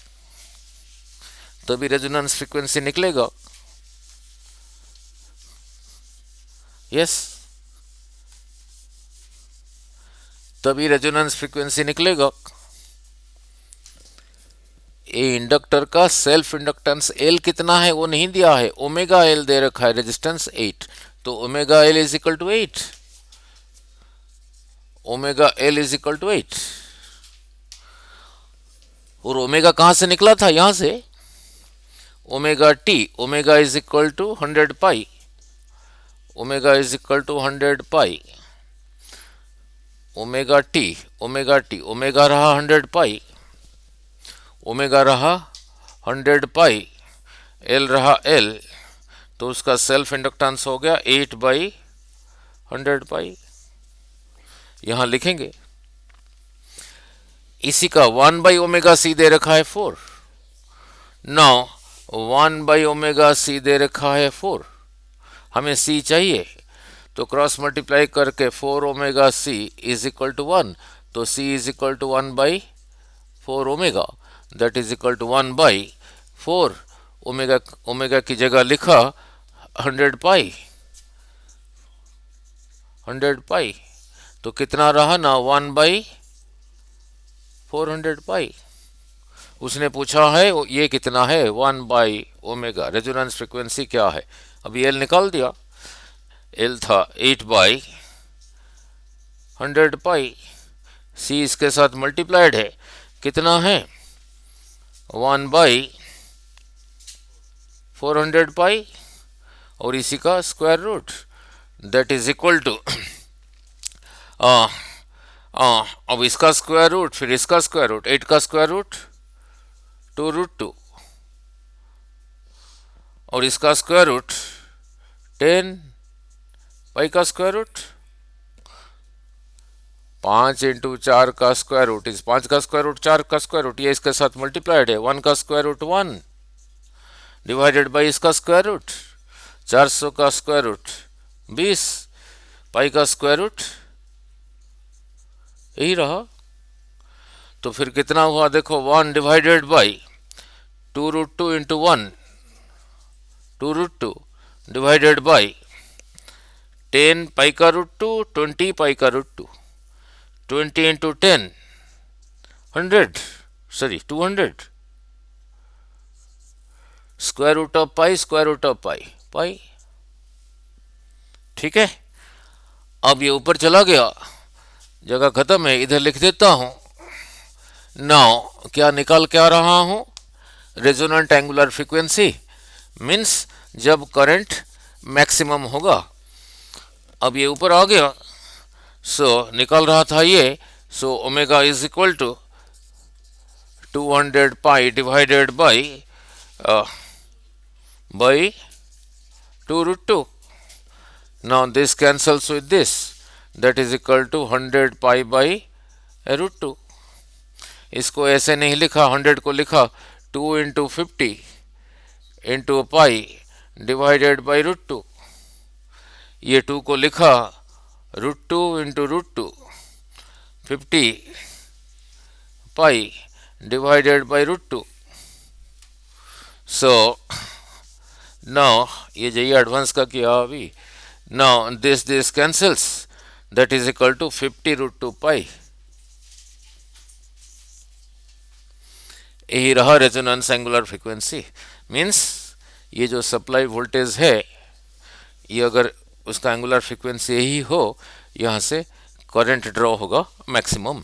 तभी रेजोनेंस फ्रीक्वेंसी निकलेगा। यस, तभी रेजोनेंस फ्रीक्वेंसी निकलेगा। ये इंडक्टर का सेल्फ इंडक्टेंस एल कितना है वो नहीं दिया है, ओमेगा एल दे रखा है, रेजिस्टेंस 8, तो omega L is equal to 8, omega L is equal to 8। और ओमेगा कहां से निकला था, यहां से, omega T, omega is equal to 100 pi, omega is equal to 100 pi, omega T, omega रहा 100 पाई, ओमेगा रहा 100 पाई, एल रहा एल, तो उसका सेल्फ इंडक्टेंस हो गया 8 बाई 100 पाई। यहां लिखेंगे, इसी का 1 बाई ओमेगा सी दे रखा है 4, नाउ 1 बाई ओमेगा सी दे रखा है 4, हमें सी चाहिए, तो क्रॉस मल्टीप्लाई करके 4 omega C is equal to 1, तो C is equal to 1 by 4 omega, that is equal to 1 by 4 omega, omega की जगह लिखा 100 पाई, 100 पाई, तो कितना रहा ना 1 बाई 400 पाई। उसने पूछा है ये कितना है, 1 बाई ओमेगा, रेजोनेंस फ्रीक्वेंसी क्या है, अभी एल निकाल दिया, एल था 8 बाई 100 पाई, सी इसके साथ मल्टीप्लाइड है, कितना है 1 बाई 400 पाई, और इसी का square root, that is equal to, अब इसका स्क्वायर रूट, फिर इसका स्क्वायर रूट, 8 का स्क्वायर रूट 2√2, और इसका स्क्वायर रूट 10 पाई का स्क्वायर रूट, 5 × 4 का स्क्वायर रूट इज 5 का स्क्वायर रूट 4 का स्क्वायर रूट, ये इसके साथ मल्टीप्लाइड है। 1 का स्क्वायर रूट 1 डिवाइडेड बाई इसका स्क्वायर रूट 400 का स्क्वायर रूट 20 पाई का स्क्वायर रूट यही रहा। तो फिर कितना हुआ देखो, 1 divided by 2√2 into 1 2√2 divided by 10 pi का रूट 2 20 पाई का root 2 20 into 10 100 sorry 200 square root of pi square root of pi pi. ठीक है, अब ये ऊपर चला गया, जगह खत्म है, इधर लिख देता हूं। नाउ क्या निकाल क्या रहा हूं, रेजोनेंट एंगुलर फ्रीक्वेंसी मीन्स जब करंट मैक्सिमम होगा। अब ये ऊपर आ गया, सो निकाल रहा था ये, so omega is equal to 200 pi divided by 2√2। Now this cancels with this, that is equal to 100 pi by √2। इसको ऐसे नहीं लिखा, 100 को लिखा 2 into 50 into pi divided by √2। ये 2 को लिखा √2 into √2 50 pi divided by √2। So now ये जाइए एडवांस का किया अभी। Now this cancels, that is equal to 50√2 pi. यही रहा रेजोनेंस एंगुलर फ्रीक्वेंसी। मीन्स ये जो सप्लाई वोल्टेज है, ये अगर उसका एंगुलर फ्रीक्वेंसी यही हो, यहां से करंट ड्रॉ होगा मैक्सिमम।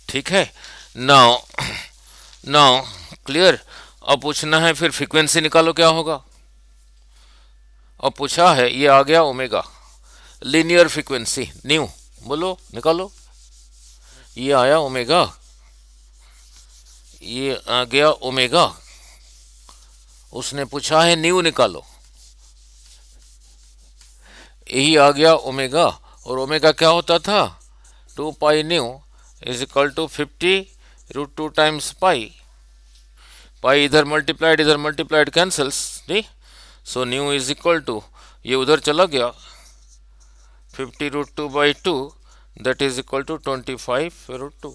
ठीक है, नाउ क्लियर। अब पूछना है फिर फ्रीक्वेंसी निकालो क्या होगा। अब पूछा है, ये आ गया ओमेगा, लीनियर फ्रीक्वेंसी न्यू, बोलो निकालो। ये आया ओमेगा, ये आ गया ओमेगा, उसने पूछा है न्यू निकालो, यही आ गया ओमेगा। और ओमेगा क्या होता था, 2 pi nu is equal to 50√2 times pi. Pi इधर मल्टीप्लाइड कैंसल्स, ठीक। So nu is equal to, ये उधर चला गया 50√2 by 2, that is equal to 25√2।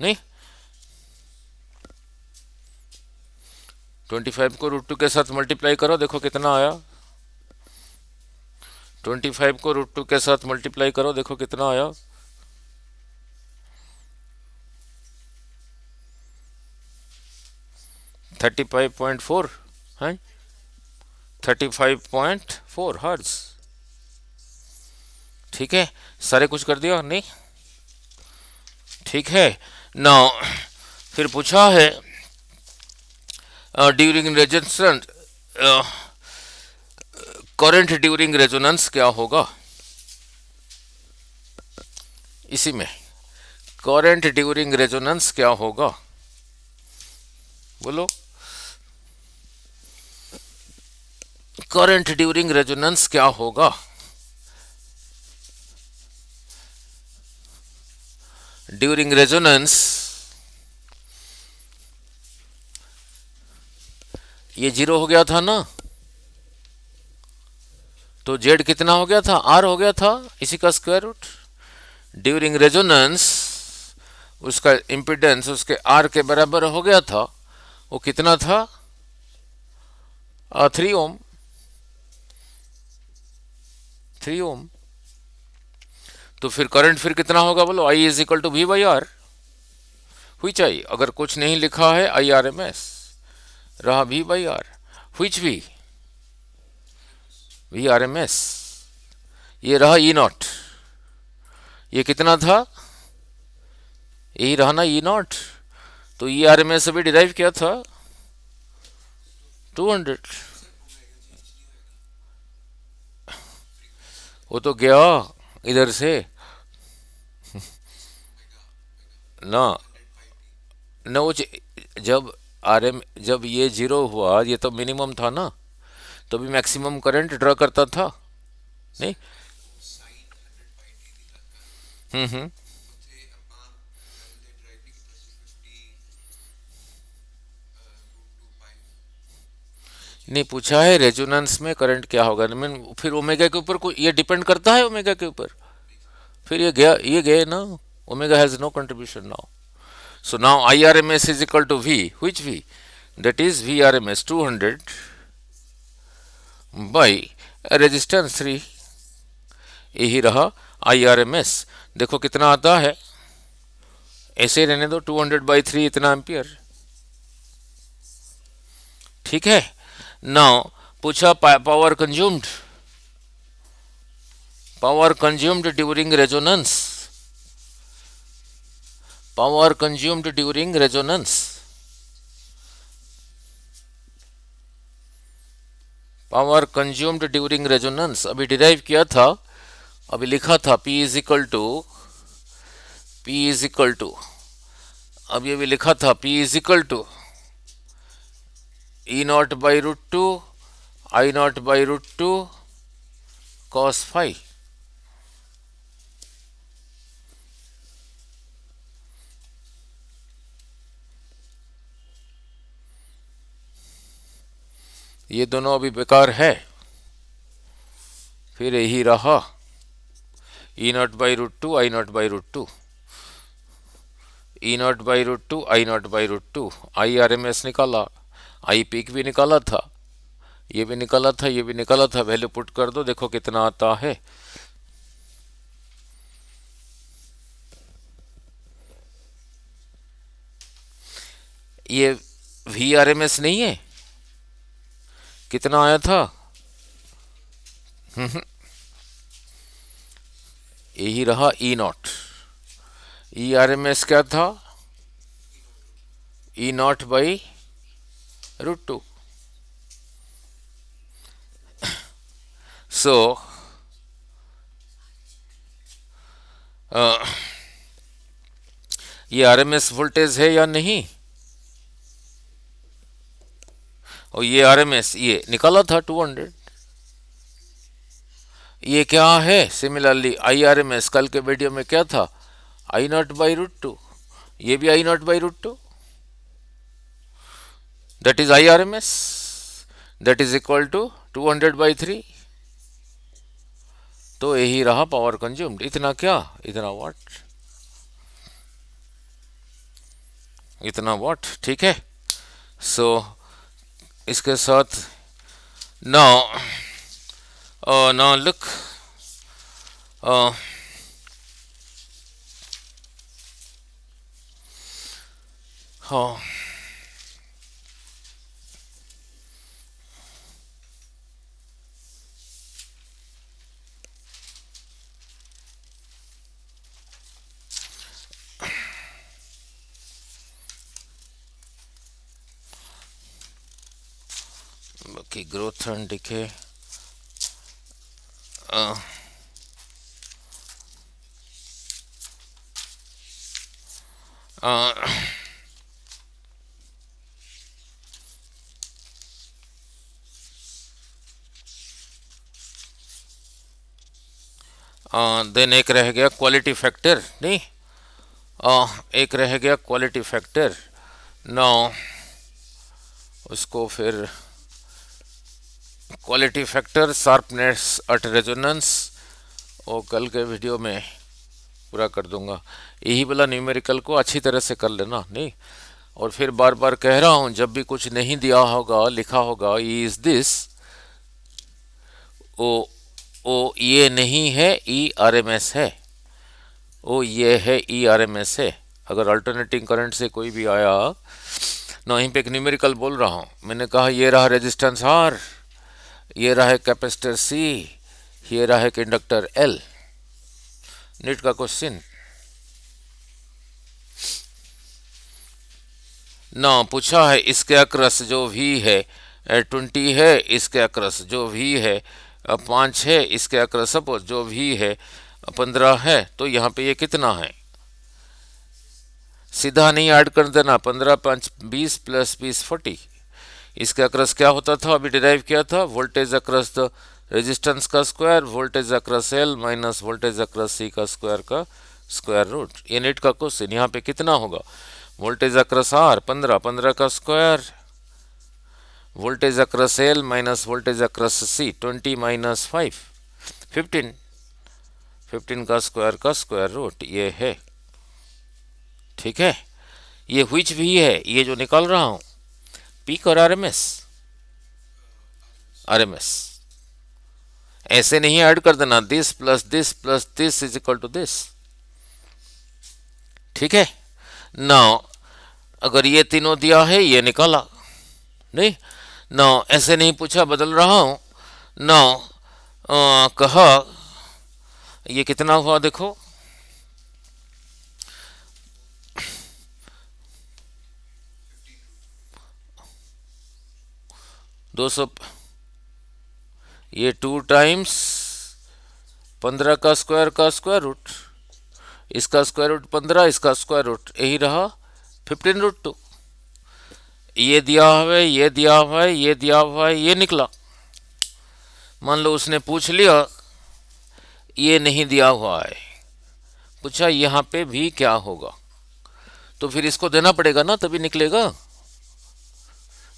नहीं, 25 को √2 के साथ मल्टीप्लाई करो, देखो कितना आया। 25 को √2 के साथ मल्टीप्लाई करो, देखो कितना आया। 35.4 है, 35.4 हर्ट्ज। ठीक है, सारे कुछ कर दिया नहीं। ठीक है, नाउ फिर पूछा है during resonance, current during resonance क्या होगा। इसी में करंट ड्यूरिंग रेजोनेंस क्या होगा, बोलो। करंट ड्यूरिंग रेजोनेंस क्या होगा। ड्यूरिंग रेजोनेंस ये 0 हो गया था ना, तो जेड कितना हो गया था, आर हो गया था, इसी का स्क्वायर रूट। ड्यूरिंग रेजोनेंस उसका इम्पिडेंस उसके आर के बराबर हो गया था, वो कितना था, 3 ओम। 3 ओम। तो फिर करंट फिर कितना होगा, बोलो। I is equal to V by R हुई चाहिए, अगर कुछ नहीं लिखा है आई आर एम एस रहा वी बाई आर, हुईच वी आर एम एस। ये रहा ई नॉट, ये कितना था, यही रहा ना ई नॉट। तो ई आर एम एस अभी डिराइव किया था 200, वो तो गया इधर से ना ना, वो जब आर एम, जब ये 0 हुआ, ये तो मिनिमम था ना, तो भी मैक्सिमम करंट ड्रा करता था। नहीं। हम्म। नहीं, पूछा है रेजोनेंस में करंट क्या होगा, मीन फिर ओमेगा के ऊपर कोई ये डिपेंड करता है ओमेगा के ऊपर? फिर ये गए ना, omega has no contribution now. So now IRMS is equal to V. Which V? That is VRMS 200 by resistance 3। यही रहा IRMS। देखो कितना आता है, ऐसे रहने दो, 200/3 इतना एम्पियर। ठीक है। नाउ पूछा power consumed during resonance, power consumed during resonance, power consumed during resonance अभी डिराइव किया था, अभी लिखा था P इज इक्वल टू अभी अभी लिखा था P E0/√2 I0/√2 cos phi। ये दोनों अभी बेकार है, फिर यही रहा E0/√2 I0/√2, E0/√2 I0/√2। I R M S निकाला, आई पीक भी निकाला था, ये भी निकाला था, ये भी निकाला था, वैल्यू पुट कर दो, देखो कितना आता है। ये वी आर एम एस नहीं है, कितना आया था? यही रहा E0। ई आर एम एस क्या था? E0/√2। सो ये आर एम एस वोल्टेज है या नहीं? और ये आर एम एस ये निकाला था 200। ये क्या है? Similarly I R M S कल के वीडियो में क्या था? I0/√2। ये भी I0/√2, that is IRMS, that is equal to 200/3। तो यही रहा पावर कंज्यूम्ड, इतना क्या, इतना वाट, इतना वाट। ठीक है। सो इसके साथ नाउ नाउ लुक, हाँ, बाकी ग्रोथ एंड डिके देन एक रह गया क्वालिटी फैक्टर, नहीं एक रह गया क्वालिटी फैक्टर। नाउ उसको फिर quality factor sharpness at resonance वो कल के वीडियो में पूरा कर दूंगा। यही वाला न्यूमेरिकल को अच्छी तरह से कर लेना, नहीं। और फिर बार बार कह रहा हूँ, जब भी कुछ नहीं दिया होगा, लिखा होगा इज दिस, ओ ये नहीं है, ई आर एम एस है, ओ ये है, ई आर एम एस है। अगर अल्टरनेटिंग करंट से कोई भी आया ना, वहीं पे एक न्यूमेरिकल बोल रहा हूँ, मैंने कहा ये रहा रेजिस्टेंस आर, ये रहा है कैपेसिटर सी, ये रहा है इंडक्टर एल। नीट का क्वेश्चन ना पूछा है, इसके अक्रस जो वी है 20 है, इसके अक्रस जो वी है 5 है, इसके अक्रस सपोज जो वी है 15 है, तो यहाँ पे ये कितना है? सीधा नहीं ऐड कर देना, 15 5 20 प्लस 20 40। इसके अक्रस क्या होता था, अभी डिराइव किया था, वोल्टेज अक्रस द रेजिस्टेंस का square voltage across L minus voltage across C का स्क्वायर रूट। ये नेट का क्वेश्चन। यहाँ पे कितना होगा? वोल्टेज अक्रॉस आर 15, 15 का square, voltage across L minus voltage across C 20 minus 5 15, 15 का स्क्वायर रूट ये है। ठीक है, ये व्हिच भी है, ये जो निकाल रहा हूं पीक और आरएमएस। आरएमएस ऐसे नहीं ऐड कर देना, this plus this is equal to this. ठीक है ना, अगर ये तीनों दिया है ये निकाला नहीं ना, ऐसे नहीं पूछा, बदल रहा हूं ना। कहा ये कितना हुआ देखो, 200, ये 2 टाइम्स 15 का स्क्वायर रूट, इसका स्क्वायर रूट 15, इसका स्क्वायर रूट यही रहा 15√2। ये दिया हुआ है, ये दिया हुआ है, ये दिया हुआ है, ये निकला। मान लो उसने पूछ लिया ये नहीं दिया हुआ है, पूछा यहाँ पे भी क्या होगा, तो फिर इसको देना पड़ेगा ना, तभी निकलेगा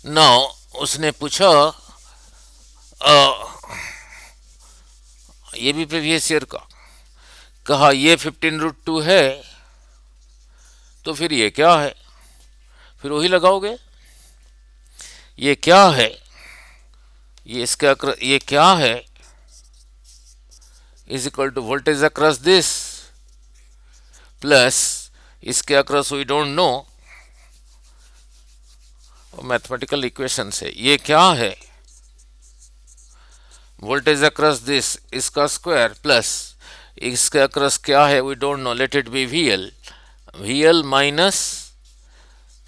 ना। उसने पूछा ये भी प्रीवियस ईयर का, कहा ये 15√2 है, तो फिर ये क्या है, फिर वही लगाओगे। ये क्या है, ये इसका ये क्या है, is equal to voltage across this plus इसके across we don't know, mathematical equation से ये क्या है, वोल्टेज अक्रॉस दिस इसका स्क्वायर प्लस इसके अक्रॉस क्या है we don't know, let it be VL minus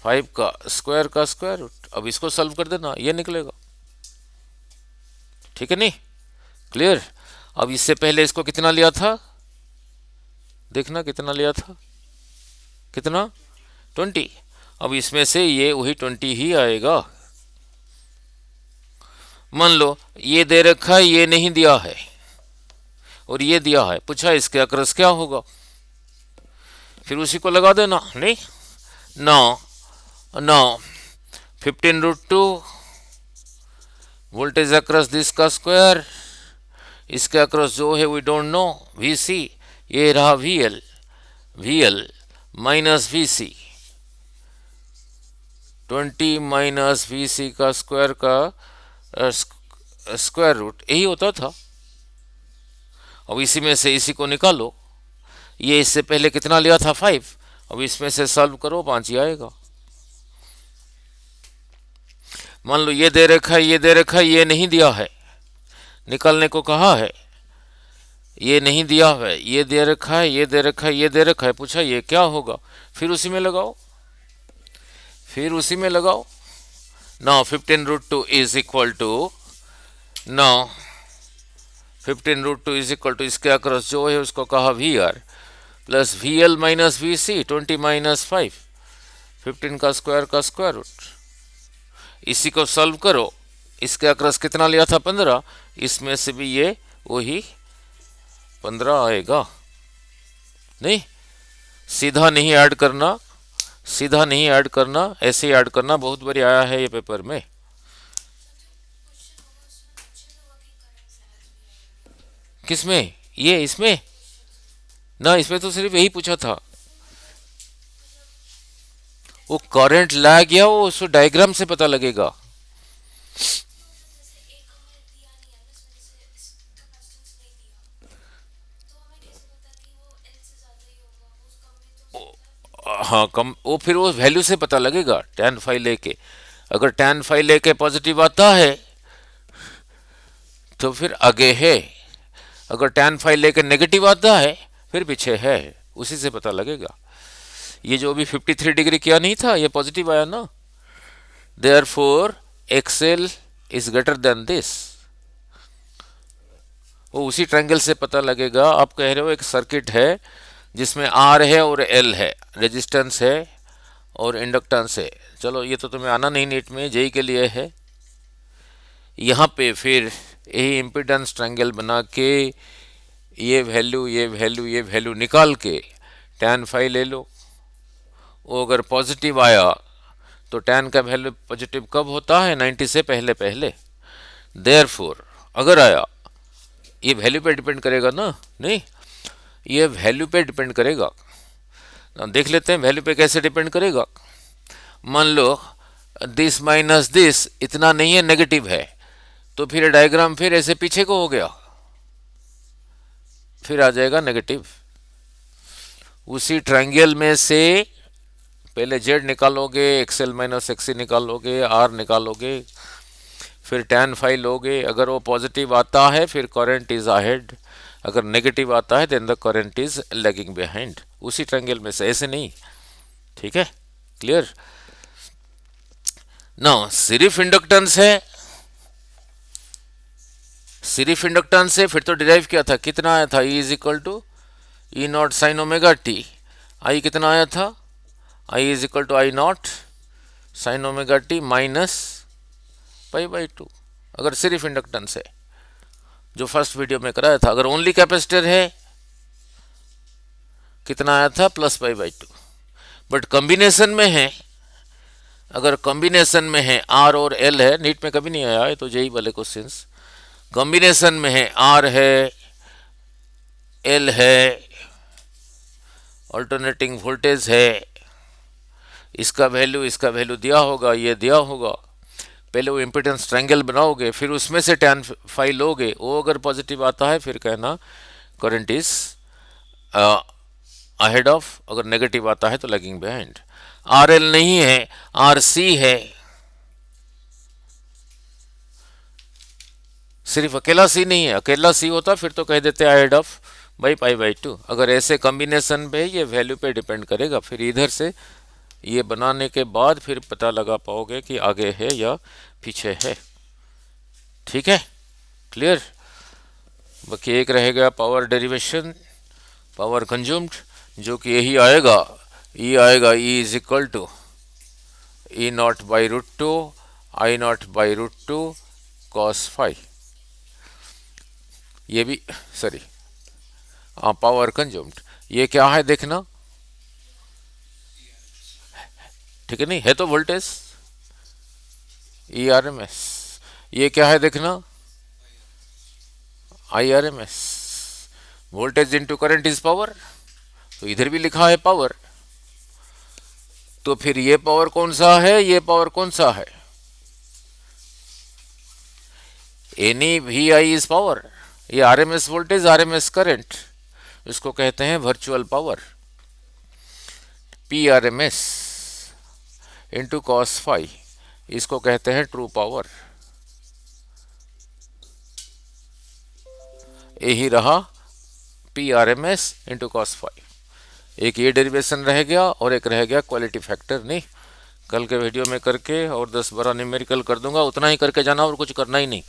5 का स्क्वायर रूट। अब इसको सॉल्व कर देना, ये निकलेगा। ठीक है नहीं, क्लियर। अब इससे पहले इसको कितना लिया था, देखना कितना लिया था, कितना 20। अब इसमें से ये वही 20 ही आएगा। मान लो ये दे रखा है, ये नहीं दिया है, और ये दिया है, पूछा इसके अक्रॉस क्या होगा, फिर उसी को लगा देना। नहीं नो 15√2 वोल्टेज अक्रॉस दिस का स्क्वायर, इसके अक्रॉस जो है वी डोंट नो, वीसी, ये रहा VL minus VC 20 minus VC का स्क्वायर रूट, यही होता था। अब इसी में से इसी को निकालो, ये इससे पहले कितना लिया था 5, अब इसमें से सॉल्व करो 5 ही आएगा। मान लो ये दे रखा है, ये दे रखा है, ये नहीं दिया है, निकालने को कहा है, ये नहीं दिया है, ये दे रखा है, ये दे रखा है, ये दे रखा है, पूछा ये क्या होगा, फिर उसी में लगाओ, now 15√2 is equal to, now 15√2 is equal to इसके अक्रॉस जो है उसको कहा V R plus VL minus VC 20 minus 5 15 का स्क्वायर रूट। इसी को सॉल्व करो, इसके अक्रॉस कितना लिया था 15, इसमें से भी ये वही 15 आएगा। नहीं, सीधा नहीं ऐड करना, ऐसे ही ऐड करना, बहुत बारी आया है ये पेपर में। किसमें, ये इसमें ना, इसमें तो सिर्फ यही पूछा था, वो करंट लैग या वो उसको डायग्राम से पता लगेगा। हाँ कम, वो फिर वो वैल्यू से पता लगेगा tan phi लेके। अगर tan phi लेके पॉजिटिव आता है तो फिर आगे है, अगर tan phi लेके नेगेटिव आता है फिर पीछे है, उसी से पता लगेगा। ये जो अभी 53 डिग्री किया नहीं था, ये पॉजिटिव आया ना, therefore XL is greater than this, वो उसी ट्रायंगल से पता लगेगा। आप कह रहे हो एक सर्किट है जिसमें आर है और एल है, रेजिस्टेंस है और इंडक्टेंस है। चलो ये तो तुम्हें आना नहीं नीट में, जेई के लिए है। यहाँ पे फिर यही इम्पीडेंस ट्रायंगल बना के ये वैल्यू ये वैल्यू ये वैल्यू निकाल के tan फाई ले लो। वो अगर पॉजिटिव आया तो tan का वैल्यू पॉजिटिव कब होता है? 90 से पहले पहले। देयरफॉर अगर आया, ये वैल्यू पे डिपेंड करेगा ना? नहीं, ये वैल्यू पे डिपेंड करेगा। देख लेते हैं वैल्यू पे कैसे डिपेंड करेगा। मान लो दिस माइनस दिस इतना नहीं है, नेगेटिव है, तो फिर डायग्राम फिर ऐसे पीछे को हो गया, फिर आ जाएगा नेगेटिव। उसी ट्रायंगल में से पहले जेड निकालोगे, एक्सएल माइनस एक्सी निकालोगे, आर निकालोगे, फिर tan फाई लोगे। अगर वो पॉजिटिव आता है फिर करंट इज अहेड, अगर नेगेटिव आता है then the current is lagging behind. उसी ट्रायंगल में से, ऐसे नहीं। ठीक है, क्लियर? नाउ सिर्फ इंडक्टेंस है, सिर्फ इंडक्टेंस है, फिर तो डिराइव किया था, कितना आया था? E is equal to E naught sine omega T. I कितना आया था? I is equal to I naught sine omega T minus pi by 2, अगर सिर्फ इंडक्टेंस है, जो फर्स्ट वीडियो में कराया था। अगर ओनली कैपेसिटर है कितना आया था? Plus pi by 2। But combination में है, अगर कॉम्बिनेशन में है आर और एल है, नीट में कभी नहीं आया है तो जेई वाले क्वेश्चंस, कॉम्बिनेशन में है आर है, एल है, अल्टरनेटिंग वोल्टेज है, इसका वैल्यू दिया होगा, ये दिया होगा। पहले वो इम्पीडेंस ट्रायंगल बनाओगे, फिर उसमें से tan फाई लोगे, वो अगर पॉजिटिव आता है फिर कहना करंट इज अहेड ऑफ, अगर नेगेटिव आता है तो लैगिंग बिहाइंड। आर एल नहीं है, आर सी है, सिर्फ अकेला सी नहीं है, अकेला सी होता फिर तो कह देते ahead of by pi by 2। अगर ऐसे कॉम्बिनेशन पे ये वैल्यू पे डिपेंड करेगा, फिर इधर से ये बनाने के बाद फिर पता लगा पाओगे कि आगे है या पीछे है। ठीक है, क्लियर? बाकी एक रहेगा पावर डेरिवेशन, पावर कंज्यूम्ड, जो कि यही आएगा, ये आएगा E is equal to E naught by root two I naught by root two cos phi. ये भी सॉरी, हाँ, पावर कंज्यूम्ड। ये क्या है देखना, ठीक है? नहीं है तो voltage E R M S. ये क्या है देखना, I R M S. Voltage into current is power, तो इधर भी लिखा है पावर, तो फिर ये पावर कौन सा है, ये पावर कौन सा है? Any V I is power, ये R M S voltage, R M S current, इसको कहते हैं virtual power. P R M S into cos phi, इसको कहते हैं ट्रू पावर। यही रहा P R M S into cos phi. एक ये डेरिवेशन रह गया और एक रह गया क्वालिटी फैक्टर। नहीं, कल के वीडियो में करके और 10-12 न्यूमेरिकल कर दूंगा, उतना ही करके जाना और कुछ करना ही नहीं।